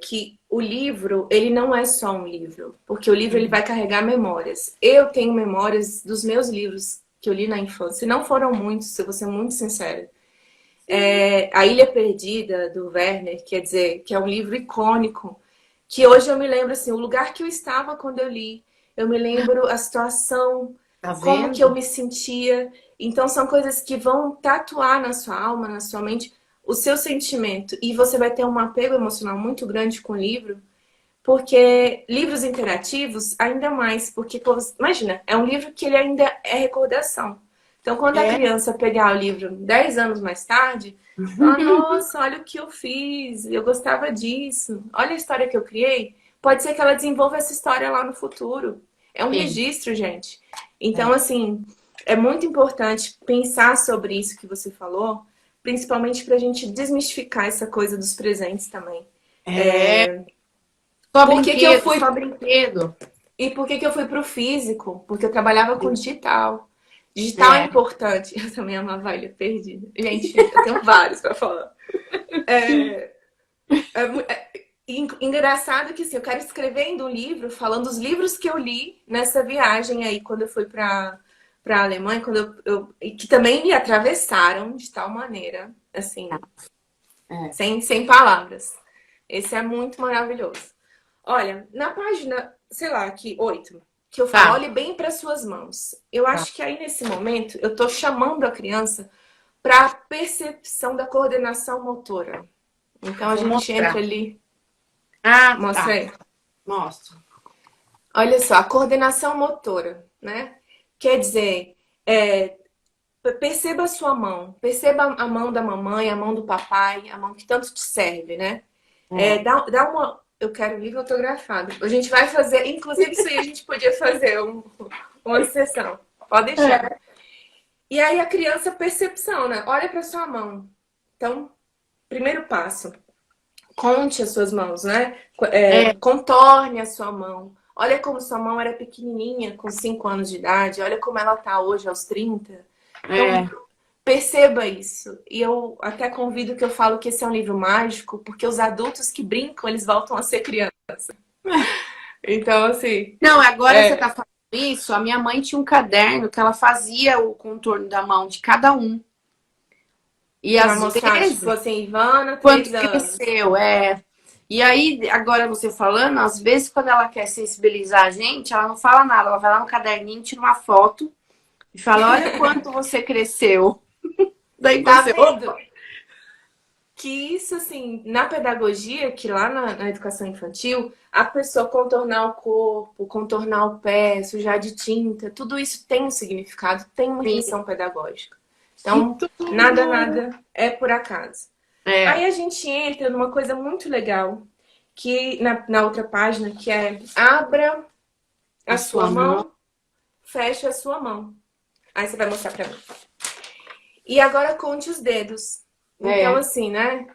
que o livro, ele não é só um livro, porque o livro ele vai carregar memórias. Eu tenho memórias dos meus livros que eu li na infância, não foram muitos, eu vou ser muito sincera. A Ilha Perdida, do Werner, quer dizer, que é um livro icônico, que hoje eu me lembro, assim, o lugar que eu estava quando eu li, eu me lembro a situação, como que eu me sentia. Então, são coisas que vão tatuar na sua alma, na sua mente, o seu sentimento. E você vai ter um apego emocional muito grande com o livro, porque livros interativos, ainda mais, porque, imagina, é um livro que ele ainda é recordação. Então, quando a criança pegar o livro 10 anos mais tarde, fala, nossa, olha o que eu fiz, eu gostava disso, olha a história que eu criei. Pode ser que ela desenvolva essa história lá no futuro. É um registro, gente. Então, assim, é muito importante pensar sobre isso que você falou, principalmente pra gente desmistificar essa coisa dos presentes também. Só brinquedo. E por que eu fui pro físico? Porque eu trabalhava com digital. Digital é importante. Eu também amava a Ilha Perdida. Gente, eu tenho vários pra falar. Engraçado que assim, eu quero escrever ainda um livro falando dos livros que eu li nessa viagem aí, quando eu fui para a Alemanha, e que também me atravessaram de tal maneira, assim, É. sem palavras. Esse é muito maravilhoso. Olha, na página, sei lá, aqui, 8, que eu falo, Tá, olhe bem para suas mãos. Eu tá. acho que aí nesse momento eu tô chamando a criança para a percepção da coordenação motora. Então a Vou gente entra mostrar. ali, Ah, mostra tá. aí. Mostro. Olha só, a coordenação motora, né? Quer dizer, perceba a sua mão, perceba a mão da mamãe, a mão do papai, a mão que tanto te serve, né? É. Dá uma. Eu quero um livro autografado. A gente vai fazer, inclusive isso aí a gente podia fazer uma sessão. Pode deixar. É. E aí a criança, percepção, né? Olha para sua mão. Então, primeiro passo. Conte as suas mãos, né? É. Contorne a sua mão. Olha como sua mão era pequenininha, com 5 anos de idade. Olha como ela tá hoje, aos 30. Então, É. perceba isso. E eu até convido que eu falo que esse é um livro mágico, porque os adultos que brincam, eles voltam a ser criança. Então, assim, Não, agora você tá é, falando isso. A minha mãe tinha um caderno que ela fazia o contorno da mão de cada um. E para às mostrar, tipo vezes, assim, Ivana, quanto 3 anos. cresceu, é. E aí, agora você falando, às vezes, quando ela quer sensibilizar a gente, ela não fala nada. Ela vai lá no caderninho, tira uma foto e fala: Olha quanto você cresceu. Daí Tá você, vendo? opa! Que isso, assim, na pedagogia, que lá na educação infantil, a pessoa contornar o corpo, contornar o pé, sujar de tinta, tudo isso tem um significado, tem uma Sim, intenção pedagógica. que Então, tudo! nada é por acaso. Aí É, a gente entra numa coisa muito legal, que na outra página, que é abra a a sua sua mão. mão, feche a sua mão. Aí você vai mostrar pra mim. E agora conte os dedos. Então, É, assim, né?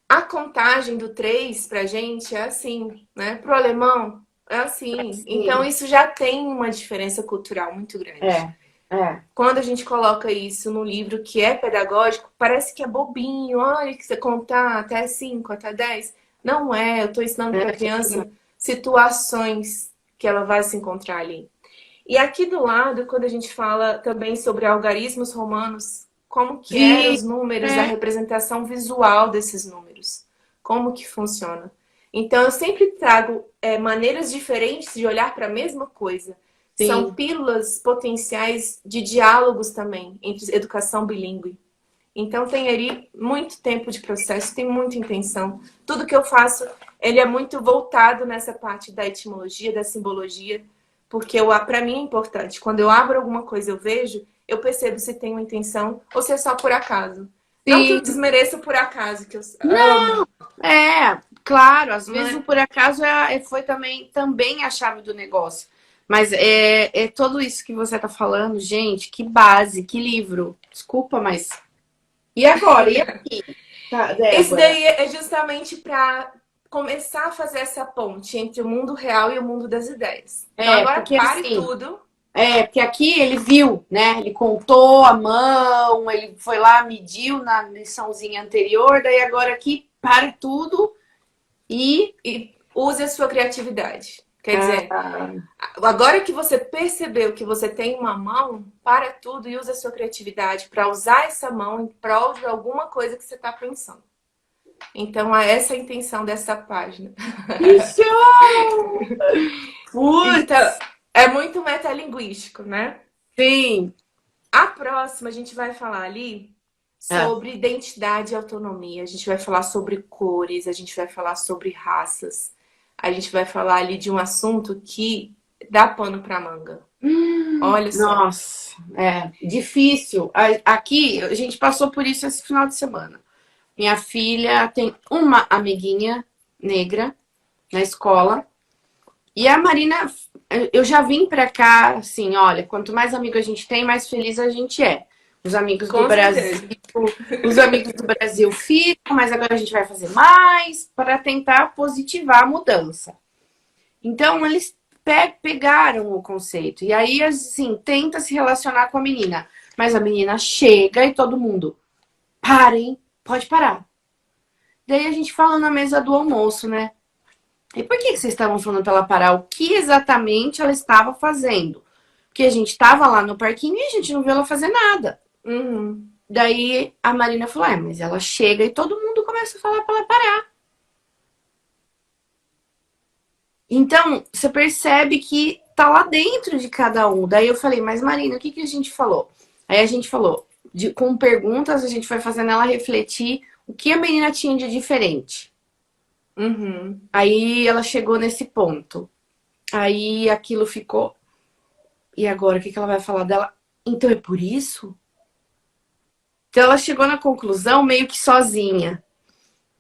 A contagem do 3 pra gente é assim, né? Pro alemão é assim. Então, sim. isso já tem uma diferença cultural muito grande. É, é. Quando a gente coloca isso no livro que é pedagógico, parece que é bobinho. Olha, que você contar até 5, até 10. Não é. Eu estou ensinando para a criança situações que ela vai se encontrar ali. E aqui do lado, quando a gente fala também sobre algarismos romanos, como que eram Vi, os números, a é, representação visual desses números, como que funciona. Então, eu sempre trago maneiras diferentes de olhar para a mesma coisa. São sim. pílulas potenciais de diálogos também entre educação bilíngue. Então, tem ali muito tempo de processo, tem muita intenção. Tudo que eu faço, ele é muito voltado nessa parte da etimologia, da simbologia, porque para mim é importante. Quando eu abro alguma coisa, eu vejo, eu percebo se tem uma intenção ou se é só por acaso. Não que eu Sim. desmereça o por acaso, que eu Não, amo, é, claro, às vezes o né? por acaso foi também a chave do negócio. Mas é tudo isso que você tá falando, gente, que base, que livro. Desculpa, mas. E agora? E aqui, tá, Esse Débora? daí é justamente para começar a fazer essa ponte entre o mundo real e o mundo das ideias. Então É, agora porque pare assim, tudo. porque aqui ele viu, né? Ele contou a mão, ele foi lá, mediu na liçãozinha anterior, daí agora aqui pare tudo e. E use a sua criatividade. Quer dizer, Ah, agora que você percebeu que você tem uma mão, para tudo e use a sua criatividade para usar essa mão em prol de alguma coisa que você está pensando. Então, é essa a intenção dessa página. que show! Então, Putz, é muito metalinguístico, né? sim. A próxima, a gente vai falar ali Ah, sobre identidade e autonomia. A gente vai falar sobre cores, a gente vai falar sobre raças. A gente vai falar ali de um assunto que dá pano para manga. Olha só. nossa, é difícil. Aqui, a gente passou por isso esse final de semana. Minha filha tem uma amiguinha negra na escola. E a Marina, eu já vim pra cá, assim, olha, quanto mais amigo a gente tem, mais feliz a gente é. Os amigos do Com Brasil, certeza. os amigos do Brasil ficam, mas agora a gente vai fazer mais para tentar positivar a mudança. Então, eles pegaram o conceito. E aí, assim, tenta se relacionar com a menina. Mas a menina chega e todo mundo, parem, pode parar. Daí a gente fala na mesa do almoço, né? E por que vocês estavam falando pra ela parar? O que exatamente ela estava fazendo? Porque a gente tava lá no parquinho e a gente não viu ela fazer nada. Uhum. Daí a Marina falou: mas ela chega e todo mundo começa a falar pra ela parar. Então, você percebe que tá lá dentro de cada um. Daí eu falei: mas Marina, o que que a gente falou? Aí a gente falou, com perguntas, a gente foi fazendo ela refletir o que a menina tinha de diferente. Uhum. Aí ela chegou nesse ponto. Aí aquilo ficou. E agora, o que que ela vai falar dela? Então é por isso? Então ela chegou na conclusão meio que sozinha.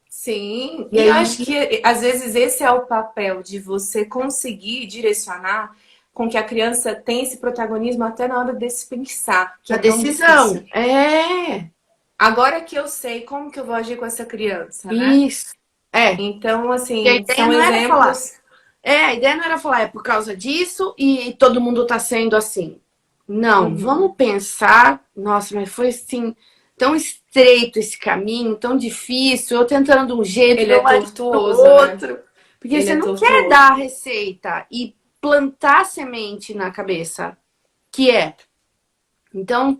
Sim, E e eu aí, acho que às vezes esse é o papel de você conseguir direcionar com que a criança tenha esse protagonismo até na hora desse pensar, que a é tão decisão. difícil. É, Agora que eu sei como que eu vou agir com essa criança, né? isso. É. Então, E a assim, ideia são não era falar. exemplos. A ideia não era falar, é por causa disso e todo mundo tá sendo assim. Não, Uhum. vamos pensar. Nossa, mas foi assim, tão estreito esse caminho, tão difícil. Eu tentando de um jeito, Ele é meu marido do tortuoso, né? outro. Porque Ele você é não quer dar a tortuoso. receita e plantar semente na cabeça, que é. Então,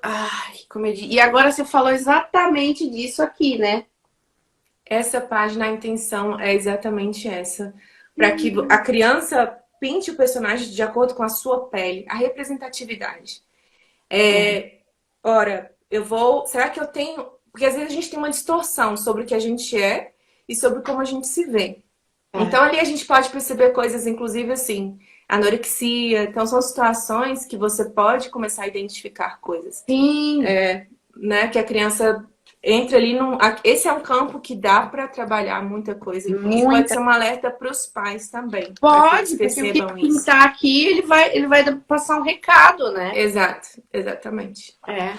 ai, como eu disse. E agora você falou exatamente disso aqui, né? Essa página, a intenção é exatamente essa. Para que a criança pinte o personagem de acordo com a sua pele, a representatividade. É. Ora, eu vou. Será que eu tenho. Porque às vezes a gente tem uma distorção sobre o que a gente é e sobre como a gente se vê. É. Então ali a gente pode perceber coisas, inclusive assim, anorexia. Então são situações que você pode começar a identificar coisas, Sim, né? Que a criança entra ali num. Esse é um campo que dá para trabalhar muita coisa. E pode muita. ser um alerta para os pais também, para que eles Pode, porque o que percebam isso. pintar aqui, ele vai passar um recado, né? Exato, exatamente. É.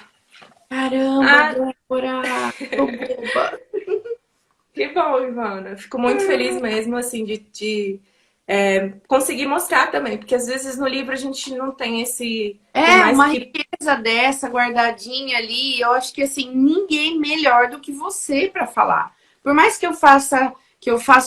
Caramba, Ah, Débora, tô boba. que bom, Ivana. Fico muito feliz mesmo, assim, de conseguir mostrar também, porque às vezes no livro a gente não tem esse. Por É, mais uma que. riqueza dessa guardadinha ali, eu acho que assim, ninguém melhor do que você para falar. Por mais que eu faça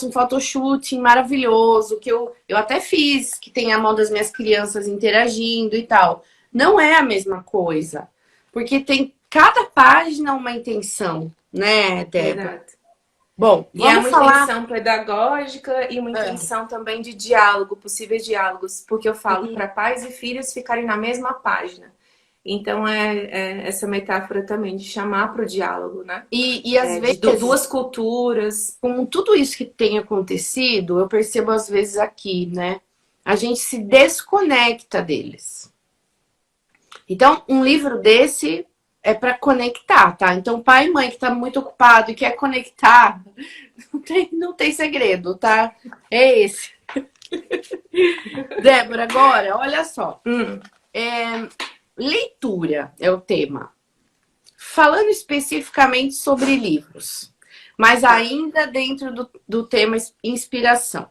um photoshooting maravilhoso, que eu até fiz, que tem a mão das minhas crianças interagindo e tal. Não é a mesma coisa. Porque tem cada página uma intenção, né, Débora? Exato. Bom, E é vamos uma falar. intenção pedagógica e uma É, intenção também de diálogo, possíveis diálogos, porque eu falo para pais e filhos ficarem na mesma página. Então é essa metáfora também de chamar para o diálogo, né? e às De vezes, duas culturas. com tudo isso que tem acontecido, eu percebo às vezes aqui, né? A gente se desconecta deles. Então, um livro desse é para conectar, tá? Então, pai e mãe que tá muito ocupado e quer conectar, não tem segredo, tá? É esse. Débora, agora, olha só. Hum, Leitura é o tema. Falando especificamente sobre livros, mas tá. ainda dentro do tema inspiração.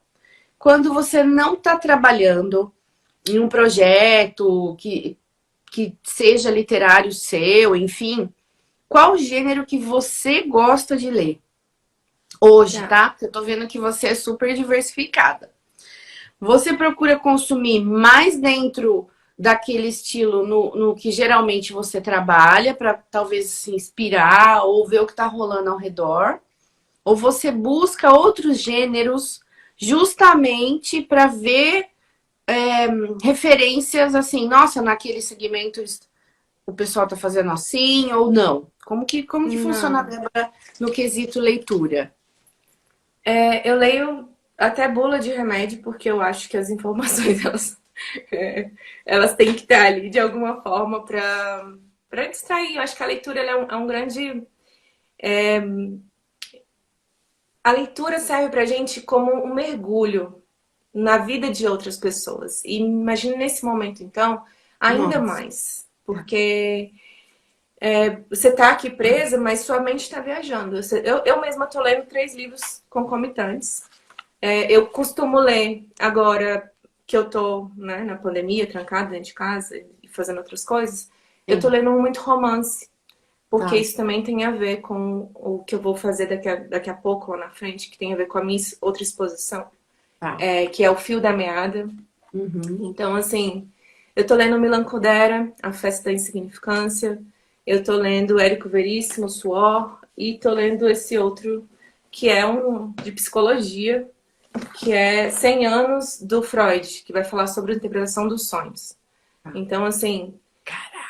Quando você não está trabalhando em um projeto que seja literário seu, enfim, qual gênero que você gosta de ler? Hoje, Tá. tá? Eu tô vendo que você é super diversificada. Você procura consumir mais dentro daquele estilo no que geralmente você trabalha, para talvez se inspirar ou ver o que tá rolando ao redor? Ou você busca outros gêneros justamente para ver referências assim, nossa, naquele segmento o pessoal tá fazendo assim ou não? Como que funciona a Não. Débora no quesito leitura? Eu leio até bula de remédio porque eu acho que as informações é, elas têm que estar ali de alguma forma para distrair. Eu acho que a leitura ela é um grande. A leitura serve para gente como um mergulho na vida de outras pessoas. E imagine nesse momento, então, ainda Nossa. mais. Porque você está aqui presa, mas sua mente está viajando. Eu mesma estou lendo 3 livros concomitantes. Eu costumo ler agora que eu tô, né, na pandemia, trancada dentro de casa e fazendo outras coisas. Eu tô Sim. lendo muito romance, porque Tá, isso também tem a ver com o que eu vou fazer daqui a pouco, lá na frente, que tem a ver com a minha outra exposição, tá. que é o Fio da Meada. Uhum. Então, assim, eu tô lendo Milan Kundera, A Festa da Insignificância, eu tô lendo Érico Veríssimo, Suor, e tô lendo esse outro, que é um de psicologia, que é 100 anos do Freud, que vai falar sobre a interpretação dos sonhos. Tá. Então, assim,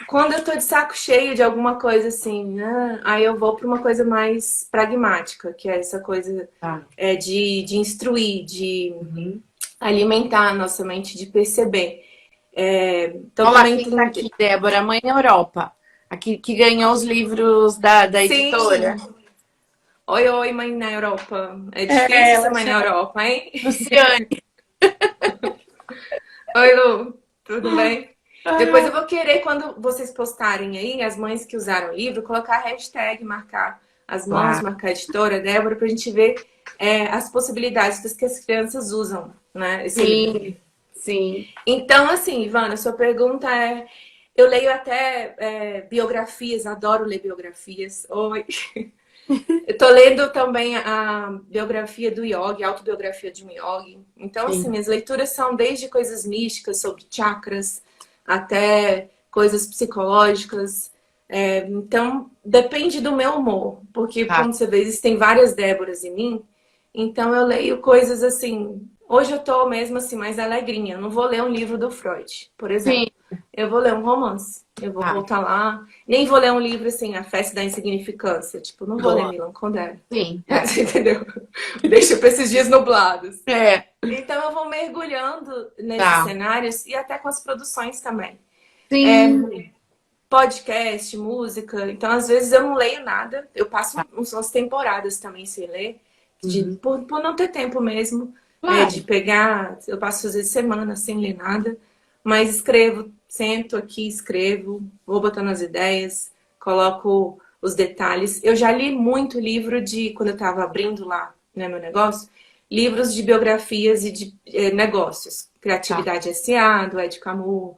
quando eu tô de saco cheio de alguma coisa assim, né, aí eu vou para uma coisa mais pragmática, que é essa coisa Tá. de instruir, de Uhum. alimentar a nossa mente, de perceber. Então Olha lá também quem tá tem. aqui, Débora, Mãe Europa. Aqui que ganhou os livros da editora. Sim! Oi, oi, mãe na Europa. É É, difícil ser ela mãe na chama Europa, hein? Luciane. Oi, Lu, tudo bem? Depois eu Ah, vou querer, quando vocês postarem aí, as mães que usaram o livro, colocar a hashtag, marcar as mãos, claro. marcar a editora, Débora, pra gente ver as possibilidades das que as crianças usam, né, esse livro. Sim, sim. Então, assim, Ivana, sua pergunta é... Eu leio até biografias, adoro ler biografias. Oi. Eu tô lendo também a biografia do Yogi, a autobiografia de um Yogi. Então, Sim. assim, as leituras são desde coisas místicas sobre chakras até coisas psicológicas. Então, depende do meu humor, porque, Tá. como você vê, existem várias Déboras em mim. Então, eu leio coisas assim. Hoje eu tô mesmo assim mais alegrinha. Eu não vou ler um livro do Freud, por exemplo. Sim, Eu vou ler um romance. Eu vou tá. voltar lá. Nem vou ler um livro assim, A Festa da Insignificância. Tipo, não vou ler Boa. Milan Kundera. Sim, é. Você entendeu? Deixa pra esses dias nublados. É, Então eu vou mergulhando nesses tá. cenários e até com as produções também. Sim. Podcast, música. Então, às vezes, eu não leio nada. Eu passo Tá. umas temporadas também sem ler, Uhum. por não ter tempo mesmo, de Claro. pegar. Eu passo, às vezes, semanas sem ler nada. Mas escrevo, sento aqui, escrevo, vou botando as ideias, coloco os detalhes. Eu já li muito livro quando eu estava abrindo lá, né, meu negócio, livros de biografias e de negócios. Tá. Criatividade S.A., do Ed Camus.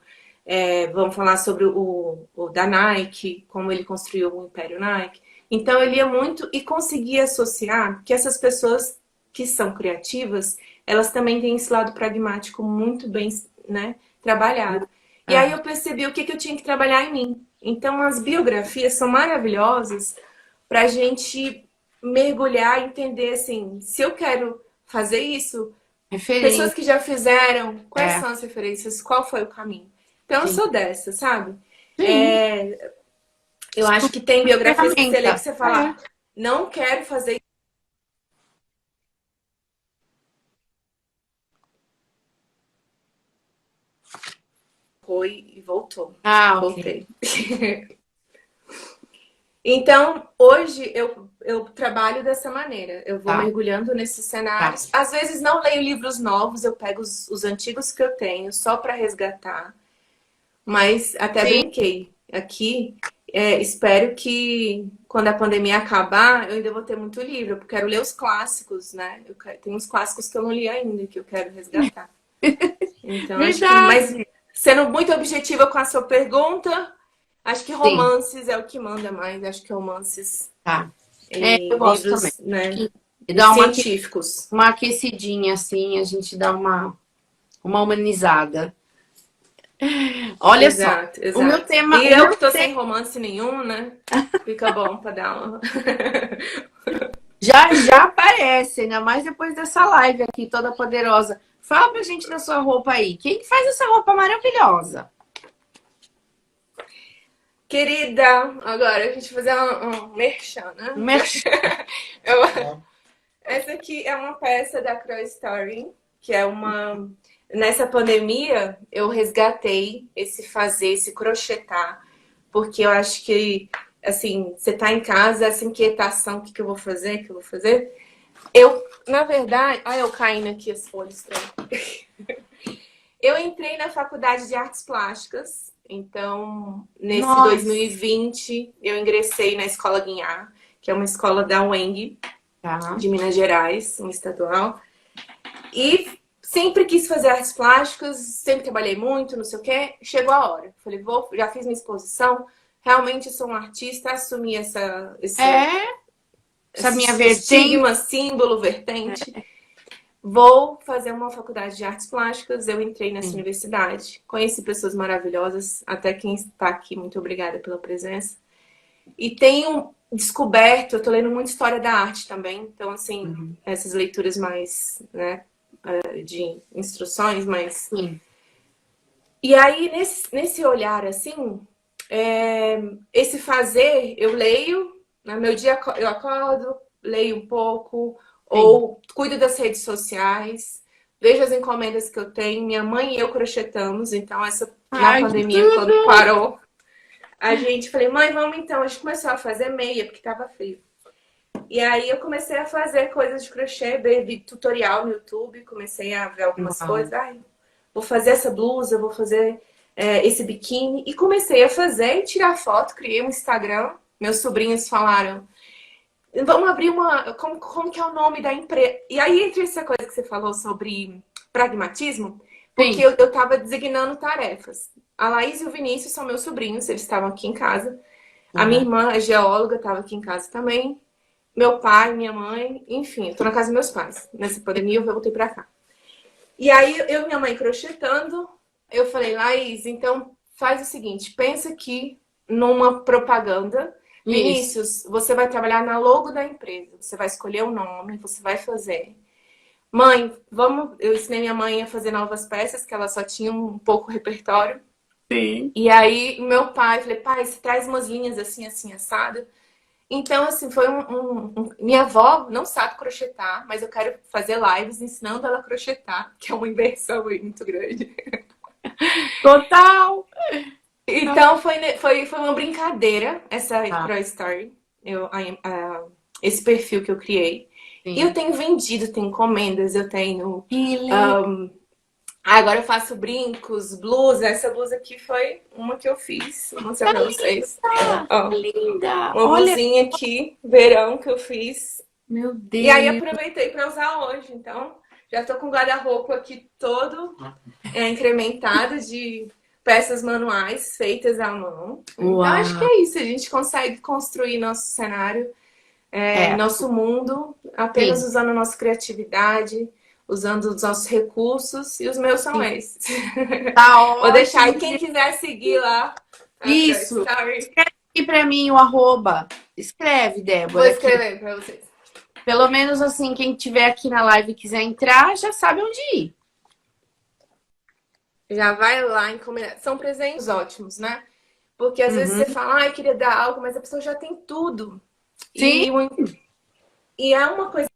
Vamos falar sobre o da Nike, como ele construiu o Império Nike. Então eu lia muito e conseguia associar que essas pessoas que são criativas, elas também têm esse lado pragmático muito bem, né, trabalhado. E aí Ah, eu percebi o que eu tinha que trabalhar em mim. Então as biografias são maravilhosas para a gente mergulhar e entender assim, se eu quero fazer isso, pessoas referência. que já fizeram, quais É. são as referências, qual foi o caminho. Então eu Sim. sou dessa, sabe? Sim. Eu acho que tem Uma biografias que você lê que ferramenta. você fala, É. não quero fazer isso. Foi e voltou. Ah, ok. Voltei. Então, hoje eu trabalho dessa maneira. Eu vou Tá, mergulhando nesses tá. cenários. Às vezes não leio livros novos, eu pego os antigos que eu tenho só para resgatar. Mas até Sim. brinquei aqui. Espero que quando a pandemia acabar, eu ainda vou ter muito livro, porque eu quero ler os clássicos, né? Tem uns clássicos que eu não li ainda, que eu quero resgatar. Então, acho que. Mas Verdade. sendo muito objetiva com a sua pergunta, acho que Sim, romances é o que manda mais. Acho que romances tá. É, e eu gosto também. livros, né, E dá científicos. uma aquecidinha assim, a gente dá uma humanizada. Olha só, Exato, exato. E o eu meu que tô sem tema romance nenhum, né? Fica bom pra dar uma. já já aparece, ainda mais depois dessa live aqui, toda poderosa. Fala pra gente da sua roupa aí. Quem que faz essa roupa maravilhosa? Querida, agora a gente vai fazer um merchan, né? Merchan. Eu- essa aqui é uma peça da Crow Story, que é uma. Nessa pandemia, eu resgatei esse crochetar, porque eu acho que, assim, você tá em casa, essa inquietação, o que que eu vou fazer, o que eu vou fazer? Na verdade, olha eu caindo aqui as folhas. Eu entrei na faculdade de artes plásticas, então nesse Nossa. 2020 eu ingressei na Escola Guinhar, que é uma escola da UENG, Tá. de Minas Gerais, uma estadual. E sempre quis fazer artes plásticas, sempre trabalhei muito, não sei o quê. Chegou a hora. Falei, já fiz minha exposição, realmente sou um artista, assumi esse essa minha estigma, símbolo, vertente. Vou fazer uma faculdade de artes plásticas. Eu entrei nessa universidade, conheci pessoas maravilhosas, até quem está aqui, muito obrigada pela presença. E tenho descoberto, eu tô lendo muita história da arte também, então, assim, essas leituras mais, né, de instruções, mas... Sim. E aí, nesse olhar, assim, esse fazer, eu leio, no meu dia eu acordo, leio um pouco, ou cuido das redes sociais, vejo as encomendas que eu tenho. Minha mãe e eu crochetamos, então na pandemia, quando parou, a gente falei, mãe, vamos então. A gente começou a fazer meia, porque tava frio. E aí eu comecei a fazer coisas de crochê, vi tutorial no YouTube, comecei a ver algumas coisas. Ai, vou fazer essa blusa, vou fazer esse biquíni. E comecei a fazer e tirar foto, criei um Instagram. Meus sobrinhos falaram, vamos abrir uma... Como que é o nome da empresa? E aí, entre essa coisa que você falou sobre pragmatismo, porque eu tava designando tarefas. A Laís e o Vinícius são meus sobrinhos, eles estavam aqui em casa. A minha irmã, a geóloga, estava aqui em casa também. Meu pai, minha mãe, enfim, eu tô na casa dos meus pais. Nessa pandemia eu voltei pra cá. E aí, eu e minha mãe crochetando, eu falei, Laís, então faz o seguinte, pensa aqui numa propaganda. Vinícius, você vai trabalhar na logo da empresa, você vai escolher o nome, você vai fazer. Mãe, vamos... Eu ensinei minha mãe a fazer novas peças, que ela só tinha um pouco repertório. Sim. E aí, meu pai, falei, pai, você traz umas linhas assim, assim, assada. Então, assim, foi minha avó não sabe crochetar, mas eu quero fazer lives ensinando ela a crochetar, que é uma inversão aí muito grande. Total! Então, foi uma brincadeira, essa Crow Story, esse perfil que eu criei. Sim. E eu tenho vendido, tenho encomendas, eu tenho... Agora eu faço brincos, blusa. Essa blusa aqui foi uma que eu fiz. Vou mostrar pra vocês. Linda! Uma blusinha aqui, verão, que eu fiz. Meu Deus! E aí aproveitei pra usar hoje. Então, já tô com o guarda-roupa aqui todo incrementado de peças manuais feitas à mão. Então, acho que é isso. A gente consegue construir nosso cenário, nosso mundo, apenas usando a nossa criatividade, usando os nossos recursos, e os meus são esses. Tá ótimo. Vou deixar aí quem quiser seguir lá. Isso. Escreve aqui pra mim o @. Escreve, Débora. Vou escrever pra vocês. Pelo menos assim, quem tiver aqui na live e quiser entrar, já sabe onde ir. Já vai lá encomendar. São presentes ótimos, né? Porque às vezes você fala, eu queria dar algo, mas a pessoa já tem tudo. Sim. E é uma coisa...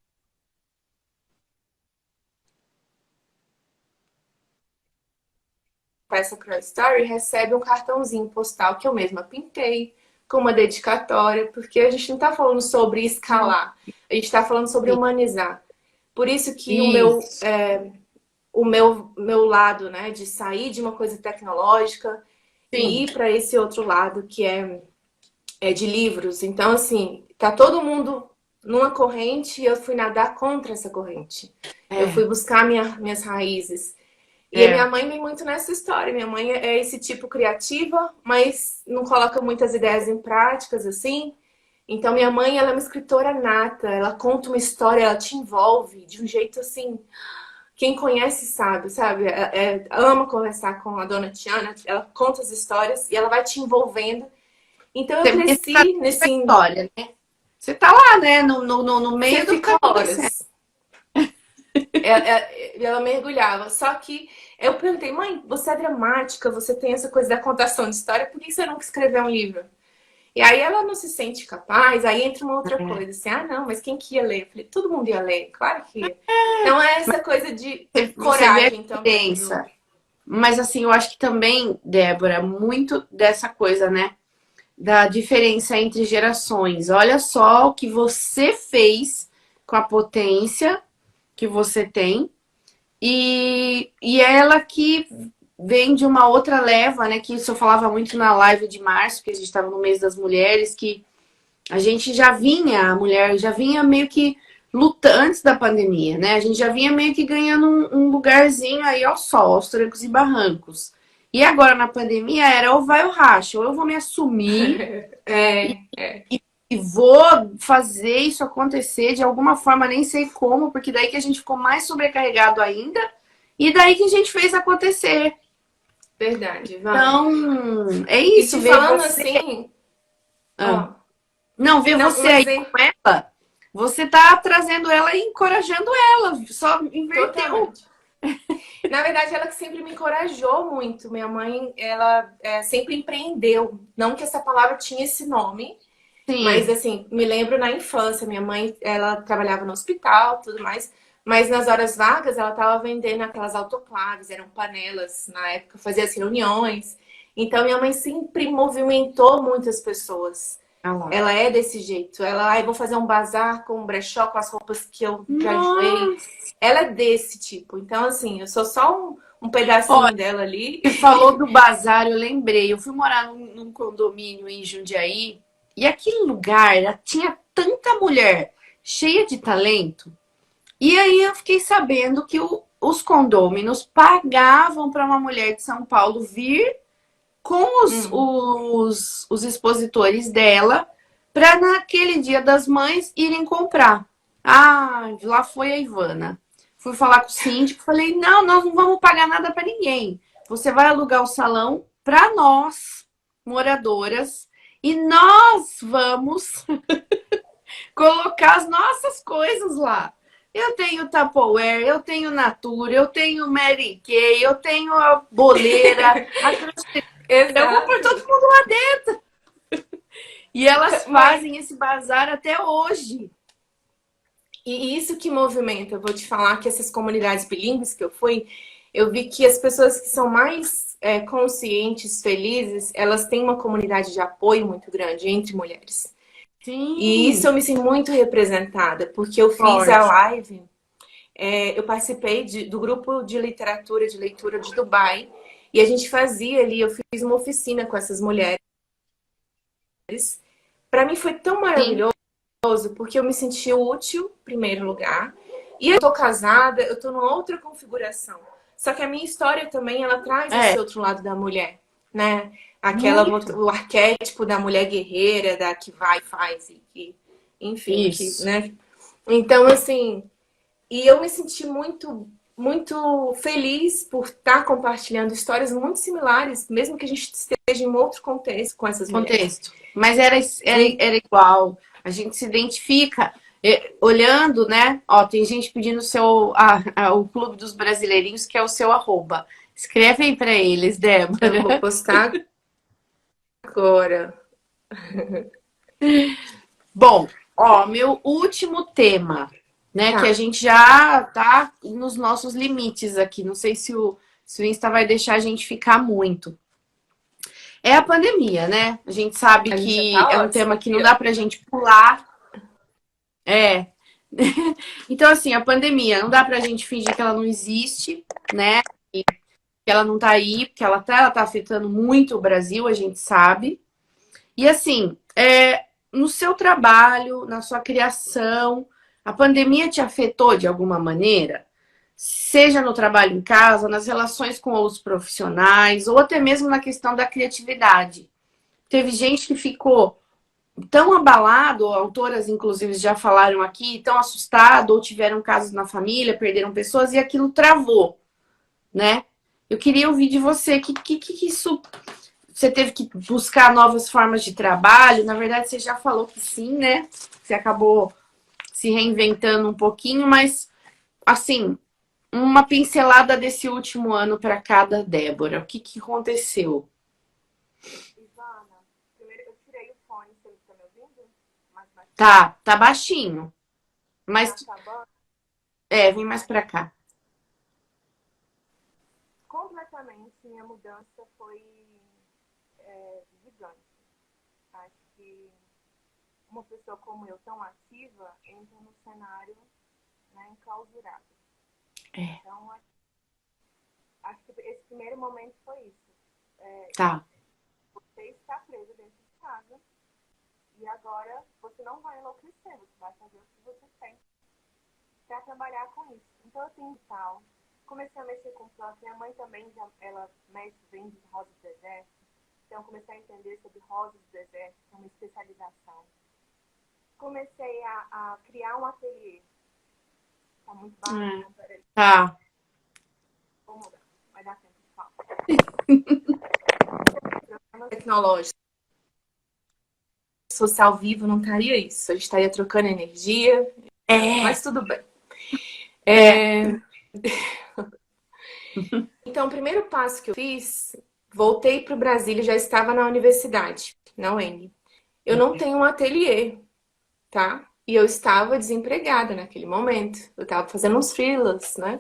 Essa Crow Story recebe um cartãozinho postal que eu mesma pintei, com uma dedicatória, porque a gente não tá falando sobre escalar, a gente tá falando sobre humanizar. Por isso que o meu lado, né, de sair de uma coisa tecnológica e ir para esse outro lado que é de livros. Então, assim, tá todo mundo numa corrente e eu fui nadar contra essa corrente. Eu fui buscar minhas raízes. E a minha mãe vem muito nessa história. Minha mãe é esse tipo criativa, mas não coloca muitas ideias em práticas, assim. Então, minha mãe, ela é uma escritora nata. Ela conta uma história, ela te envolve de um jeito, assim... Quem conhece sabe? Ama conversar com a dona Tiana. Ela conta as histórias e ela vai te envolvendo. Então, eu cresci nesse... história, né? Você tá lá, né? No meio do horas. Ela mergulhava. Só que eu perguntei, mãe, você é dramática, você tem essa coisa da contação de história, por que você nunca escreveu um livro? E aí ela não se sente capaz, aí entra uma outra coisa, assim, não, mas quem que ia ler? Eu falei, todo mundo ia ler, claro que ia. Então é essa coisa de coragem também. Mas assim, eu acho que também, Débora, muito dessa coisa, né? Da diferença entre gerações. Olha só o que você fez com a potência que você tem. E ela que vem de uma outra leva, né? Que isso eu falava muito na live de março, que a gente estava no mês das mulheres, que a gente já vinha, a mulher já vinha meio que lutando antes da pandemia, né? A gente já vinha meio que ganhando um lugarzinho aí ao sol, aos trancos e barrancos. E agora na pandemia era ou vai ou racha, ou eu vou me assumir e vou fazer isso acontecer de alguma forma, nem sei como, porque daí que a gente ficou mais sobrecarregado ainda, e daí que a gente fez acontecer. Verdade, vai. Então, é E isso, te ver falando você. assim, Ah, ó, não, ver não, você um aí com exemplo ela, você tá trazendo ela e encorajando ela, só inverteu. totalmente. Na verdade, ela que sempre me encorajou muito. Minha mãe, ela sempre empreendeu. Não que essa palavra tinha esse nome, mas Sim, assim, me lembro na infância, minha mãe, ela trabalhava no hospital, tudo mais, mas nas horas vagas ela estava vendendo aquelas autoclaves, eram panelas na época, fazia as reuniões. Então minha mãe sempre movimentou muitas pessoas. olha lá. Ela é desse jeito. Ela, vou fazer um bazar com um brechó com as roupas que eu já enjoei. Nossa! Ela é desse tipo. Então, assim, eu sou só um pedacinho dela ali. Você falou do bazar, eu lembrei. Eu fui morar num condomínio em Jundiaí e aquele lugar tinha tanta mulher cheia de talento. E aí eu fiquei sabendo que os condôminos pagavam para uma mulher de São Paulo vir com Hum. os expositores dela para naquele Dia das Mães irem comprar. Ah, lá foi a Ivana. Fui falar com o síndico, falei: "Não, nós não vamos pagar nada para ninguém. Você vai alugar o salão para nós, moradoras, e nós vamos colocar as nossas coisas lá. Eu tenho Tupperware, eu tenho Natura, eu tenho Mary Kay, eu tenho a boleira, a crochê. Eu vou pôr todo Exato. mundo lá dentro. E elas Mas, fazem esse bazar até hoje. e isso que movimenta, eu vou te falar que essas comunidades bilíngues que eu fui, eu vi que as pessoas que são mais conscientes, felizes, elas têm uma comunidade de apoio muito grande entre mulheres. E isso Sim, eu me sinto muito representada, porque eu fiz a forte. live, eu participei do grupo de literatura, de leitura de Dubai, e a gente fazia ali, eu fiz uma oficina com essas mulheres. Para mim foi tão Sim, maravilhoso, porque eu me senti útil, em primeiro lugar, e eu tô casada, eu tô numa outra configuração. Só que a minha história também, ela traz esse é, outro lado da mulher, né? Aquela, muito. o arquétipo da mulher guerreira, da que vai e faz, e que, enfim, que, Isso. né? Então, assim, e eu me senti muito, muito feliz por estar compartilhando histórias muito similares, mesmo que a gente esteja em outro contexto com essas mulheres. Contexto. Mas era igual. A gente se identifica. Olhando, né? Ó, tem gente pedindo o Clube dos Brasileirinhos, que é o seu arroba. Escreve aí pra eles, Eu vou Débora. postar agora. Bom, ó, meu último tema, né? Que a Tá. gente já tá nos nossos limites aqui. Não sei se o Insta vai deixar a gente ficar muito. É a pandemia, né? A gente sabe A gente já que é tá um ótimo tema que não aqui, dá ó. pra gente pular. É. Então, assim, a pandemia, não dá pra gente fingir que ela não existe, né? Que ela não tá aí, porque ela tá afetando muito o Brasil, a gente sabe. E assim, no seu trabalho, na sua criação, a pandemia te afetou de alguma maneira? Seja no trabalho em casa, nas relações com os profissionais, ou até mesmo na questão da criatividade. Teve gente que ficou tão abalado, autoras inclusive já falaram aqui, tão assustado, ou tiveram casos na família, perderam pessoas, e aquilo travou, né? Eu queria ouvir de você, que isso você teve que buscar novas formas de trabalho? Na verdade, você já falou que sim, né? Você acabou se reinventando um pouquinho, mas assim, uma pincelada desse último ano para cada Débora. O que aconteceu? Ivana, primeiro eu tirei o fone, você tá me ouvindo? Mais baixinho? Tá baixinho, Tá mas acabando? vem mais para cá. Completamente, minha mudança foi gigante. Acho que uma pessoa como eu, tão ativa, entra no cenário, né, enclausurado. É, Então, acho que esse primeiro momento foi isso. tá. Você está preso dentro de casa e agora você não vai enlouquecer, você vai fazer o que você tem para trabalhar com isso. Então, eu tenho tal. comecei a mexer com plantas. Minha mãe também, ela mexe, vende rosas do deserto. Então, comecei a entender sobre rosas do deserto, que é uma especialização. Comecei a criar um ateliê. Tá muito baixo, não, peraí. Tá. Vou mudar, vai dar tempo de falar. Tecnológico. Se fosse ao vivo, não estaria isso. A gente estaria trocando energia, mas tudo bem. Então, o primeiro passo que eu fiz, voltei para o Brasil e já estava na universidade, na UEM. Eu não tenho um ateliê, tá? E eu estava desempregada naquele momento. Eu estava fazendo uns freelas, né?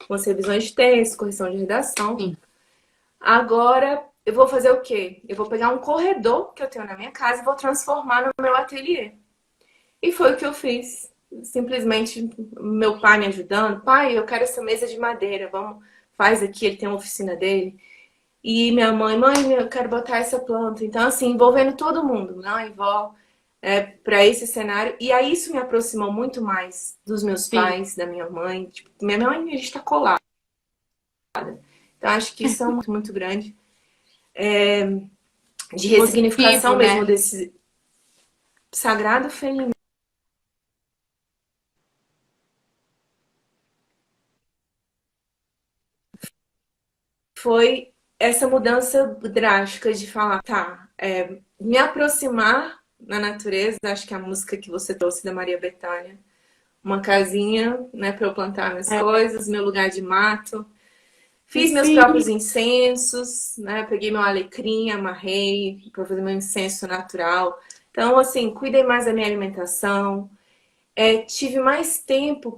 Umas revisões de texto, correção de redação. Sim. Agora, eu vou fazer o quê? Eu vou pegar um corredor que eu tenho na minha casa e vou transformar no meu ateliê. E foi o que eu fiz. Simplesmente, meu pai me ajudando. Pai, eu quero essa mesa de madeira, vamos, faz aqui, ele tem uma oficina dele. E minha mãe, eu quero botar essa planta. Então, assim, envolvendo todo mundo, mãe, vó, para esse cenário. E aí isso me aproximou muito mais dos meus pais, da minha mãe. Tipo, minha mãe, a gente tá colada. Então, acho que isso é muito, muito grande. De ressignificação Positivo, mesmo né? desse sagrado feminino. Foi essa mudança drástica de falar, tá, me aproximar na natureza. Acho que a música que você trouxe da Maria Bethânia, uma casinha, né, para eu plantar minhas coisas, meu lugar de mato. Fiz meus próprios incensos, né? Peguei meu alecrim, amarrei para fazer meu incenso natural. Então, assim, cuidei mais da minha alimentação. Tive mais tempo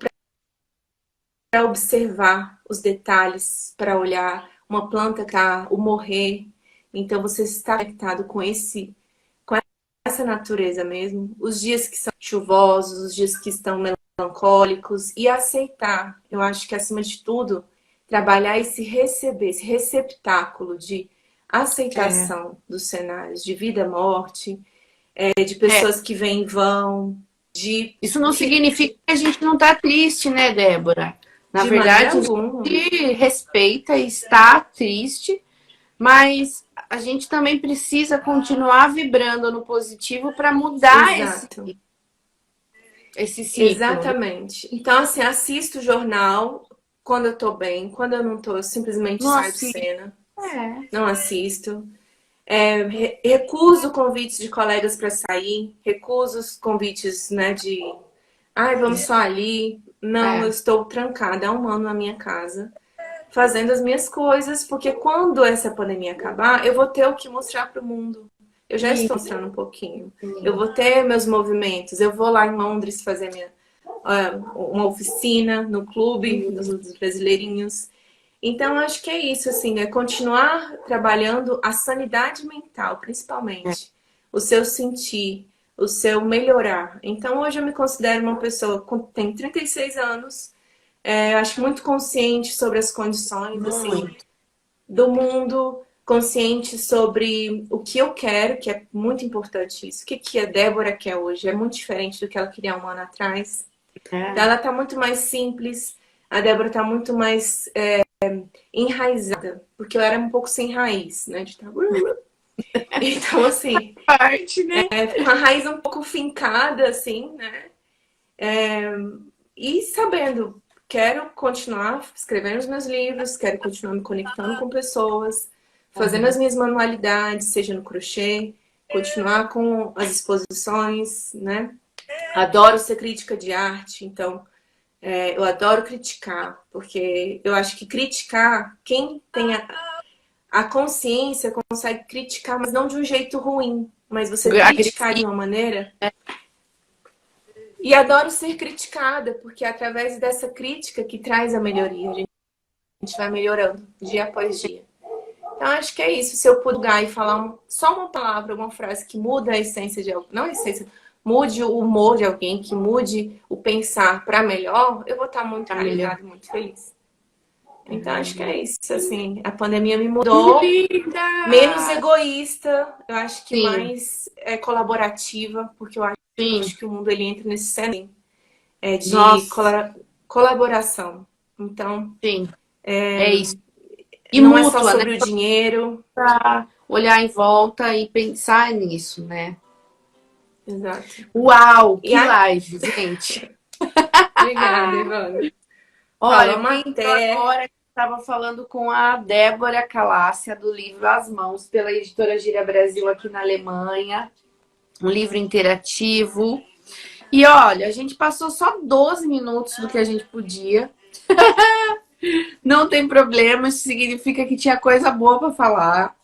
para observar os detalhes, para olhar uma planta cá, o morrer. Então, você está conectado com essa natureza mesmo. Os dias que são chuvosos, os dias que estão melancólicos, e aceitar. Eu acho que, acima de tudo, trabalhar esse receber, esse receptáculo de aceitação dos cenários de vida, morte, de pessoas que vêm e vão. Isso não significa que a gente não tá triste, né, Débora? Na De verdade, maneira a alguma. gente respeita e está triste, mas a gente também precisa continuar vibrando no positivo para mudar Exato. esse ciclo. Exatamente. Então, assim, assisto o jornal quando eu tô bem. Quando eu não tô, eu simplesmente saio de Nossa, cena. Não assisto. Recuso convites de colegas para sair. Recuso os convites, né, de... Ai, vamos só ali. Não, eu estou trancada há um ano na minha casa, fazendo as minhas coisas, porque quando essa pandemia acabar, eu vou ter o que mostrar para o mundo. Eu já estou mostrando um pouquinho. Eu vou ter meus movimentos. Eu vou lá em Londres fazer uma oficina no clube dos brasileirinhos. Então, acho que é isso, assim, é continuar trabalhando a sanidade mental, principalmente. O seu sentir, o seu melhorar. Então, hoje eu me considero uma pessoa que tem 36 anos, acho muito consciente sobre as condições, assim, do mundo, consciente sobre o que eu quero, que é muito importante isso. O que a Débora quer hoje é muito diferente do que ela queria um ano atrás. Então, ela tá muito mais simples, a Débora tá muito mais enraizada, porque eu era um pouco sem raiz, né? De Então, assim, parte, né? com a raiz um pouco fincada, assim, né? E sabendo, quero continuar escrevendo os meus livros, quero continuar me conectando com pessoas, fazendo as minhas manualidades, seja no crochê, continuar com as exposições, né? Adoro ser crítica de arte, então eu adoro criticar, porque eu acho que criticar, quem tem a consciência consegue criticar, mas não de um jeito ruim, mas você criticar de uma maneira. E adoro ser criticada, porque é através dessa crítica que traz a melhoria. A gente vai melhorando dia após dia. Então, acho que é isso. Se eu puder e falar só uma palavra, uma frase que muda a essência de alguém, não a essência, mude o humor de alguém, que mude o pensar para melhor, eu vou estar muito realizada e muito feliz. Então, acho que é isso. Assim, a pandemia me mudou. Menos egoísta, eu acho que mais colaborativa, porque eu acho que o mundo ele entra nesse cenário de colaboração. Então, É isso. E Não é só mútua, né? sobre o dinheiro. Pra olhar em volta e pensar nisso, né? Exato. Uau, E que live, gente. Obrigada, Ivana. Olha, Falamos quem entrou até. agora estava falando com a Débora Calácia, do livro As Mãos, pela editora Gira Brasil aqui na Alemanha. Um livro interativo. E olha, a gente passou só 12 minutos do que a gente podia. Não tem problema, isso significa que tinha coisa boa para falar.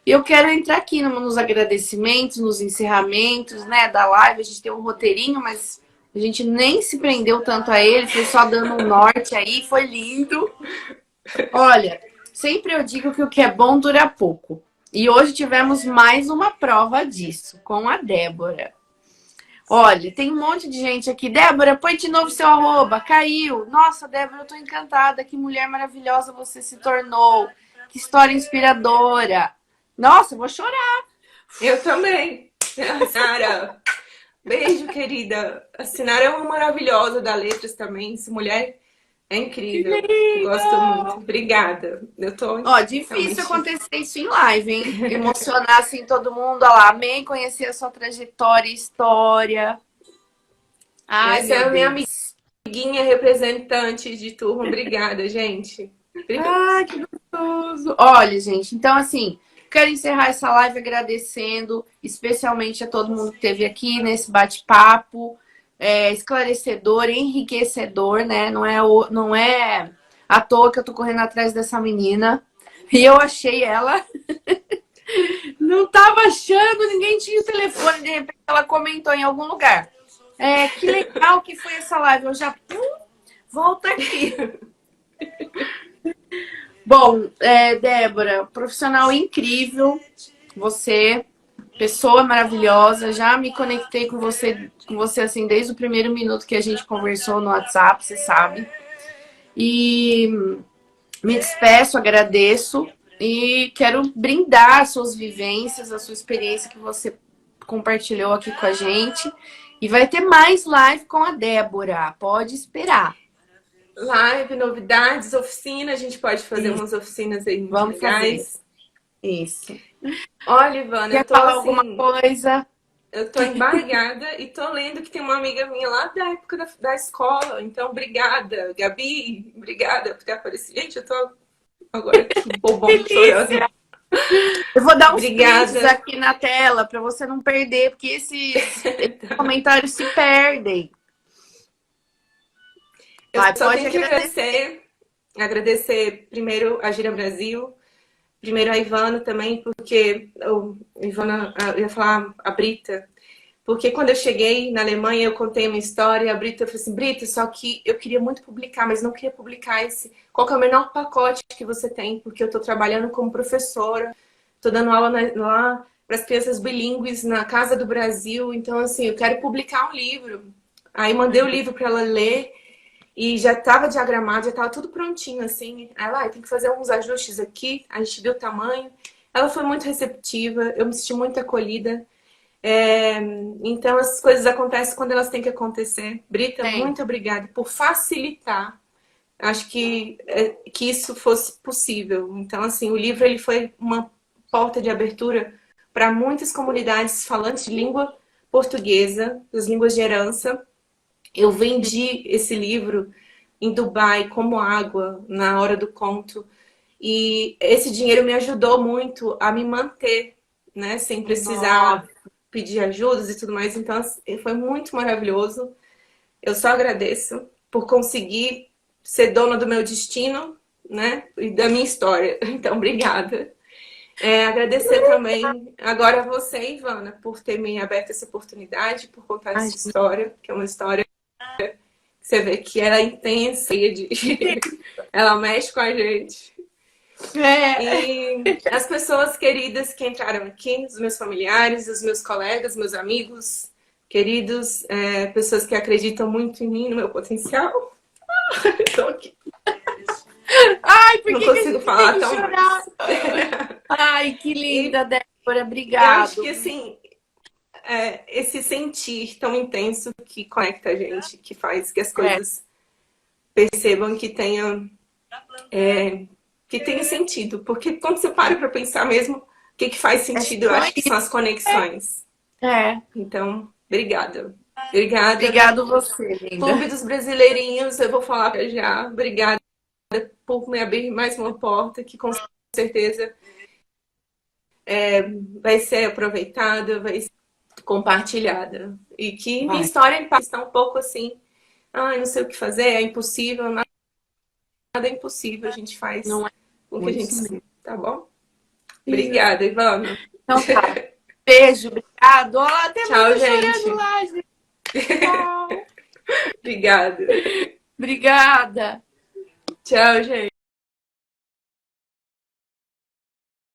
E eu quero entrar aqui nos agradecimentos, nos encerramentos, né, da live. A gente tem um roteirinho, mas a gente nem se prendeu tanto a ele, foi só dando um norte aí, foi lindo. Olha, sempre eu digo que o que é bom dura pouco. E hoje tivemos mais uma prova disso, com a Débora. Olha, tem um monte de gente aqui. Débora, põe de novo seu arroba. Caiu. Nossa, Débora, eu tô encantada. Que mulher maravilhosa você se tornou. Que história inspiradora. Nossa, eu vou chorar. Eu também. A Sinara. Beijo, querida. A Sinara é uma maravilhosa da Letras também. Essa mulher é incrível. Gosto muito. Obrigada. Eu tô Ó, difícil realmente... acontecer isso em live, hein? Emocionar assim todo mundo. Olha lá, amei conhecer a sua trajetória e história. Ai, Essa é meu a minha Deus. amiguinha representante de turma. Obrigada, gente. Obrigada. Ai, que gostoso. Olha, gente, então assim, quero encerrar essa live agradecendo, especialmente a todo mundo que esteve aqui nesse bate-papo, esclarecedor, enriquecedor, né? Não é à toa que eu tô correndo atrás dessa menina. E eu achei ela, não tava achando, ninguém tinha o telefone, de repente ela comentou em algum lugar. Que legal que foi essa live, eu já, volta aqui. Bom, Débora, profissional incrível, você, pessoa maravilhosa, já me conectei com você assim desde o primeiro minuto que a gente conversou no WhatsApp, você sabe. E me despeço, agradeço e quero brindar as suas vivências, a sua experiência que você compartilhou aqui com a gente. E vai ter mais live com a Débora, pode esperar. Live, novidades, oficina. A gente pode fazer Isso, umas oficinas aí muito vamos fazer. legais. Isso. Olha, Ivana, eu Quer tô falar alguma assim, coisa? eu tô embargada e tô lendo que tem uma amiga minha lá da época da escola. Então, obrigada, Gabi. Obrigada por ter aparecido. Gente, eu tô agora aqui bobão, chorando. Delícia! Eu vou dar uns prints Obrigada. aqui na tela para você não perder, porque esses comentários se perdem. Eu Vai, só pode tenho que agradecer. agradecer primeiro a Gira Brasil, primeiro a Ivana também, porque Ivana, eu ia falar a Brita, porque quando eu cheguei na Alemanha eu contei uma história, e a Brita falou assim, Brita, só que eu queria muito publicar, mas não queria publicar qual que é o menor pacote que você tem, porque eu estou trabalhando como professora, estou dando aula lá para as crianças bilíngues na Casa do Brasil, então assim, eu quero publicar um livro. Aí mandei o livro para ela ler, e já estava diagramado, já estava tudo prontinho, assim. Ela, tem que fazer uns ajustes aqui. A gente viu o tamanho. Ela foi muito receptiva, eu me senti muito acolhida. Então, as coisas acontecem quando elas têm que acontecer. Brita, Tem. muito obrigada por facilitar. Acho que isso fosse possível. Então, assim, o livro ele foi uma porta de abertura para muitas comunidades falantes de língua portuguesa, das línguas de herança. Eu vendi esse livro em Dubai como água na hora do conto e esse dinheiro me ajudou muito a me manter, né, sem precisar Nossa. pedir ajudas e tudo mais. Então foi muito maravilhoso. Eu só agradeço por conseguir ser dona do meu destino, né, e da minha história. Então, obrigada. Agradecer também agora a você, Ivana, por ter me aberto essa oportunidade, por contar Ai, essa história, que é uma história. Você vê que ela é intensa, ela mexe com a gente. E as pessoas queridas que entraram aqui, os meus familiares, os meus colegas, meus amigos queridos, pessoas que acreditam muito em mim, no meu potencial. Estou aqui. Ai, por Não que consigo que falar tem que tão chorar? mais. Ai, que E linda, Débora. eu acho Obrigado. que assim, esse sentir tão intenso que conecta a gente, que faz que as É, coisas percebam que tenham que tenha sentido. Porque quando você para pensar mesmo, o que faz sentido, eu acho que são as conexões. Então, obrigada. Obrigada. Obrigado você, linda. Clube dos Brasileirinhos, eu vou falar pra já. Obrigada por me abrir mais uma porta que com certeza vai ser aproveitada, vai ser compartilhada. E que minha história está um pouco assim, não sei o que fazer, é impossível, nada é impossível, a gente faz o que a gente sabe, tá bom? Obrigada, Ivana. Então tá. Beijo, obrigado. Olha, até tchau, gente. Chorando lá, gente. Tchau. Obrigada. Obrigada. Tchau, gente.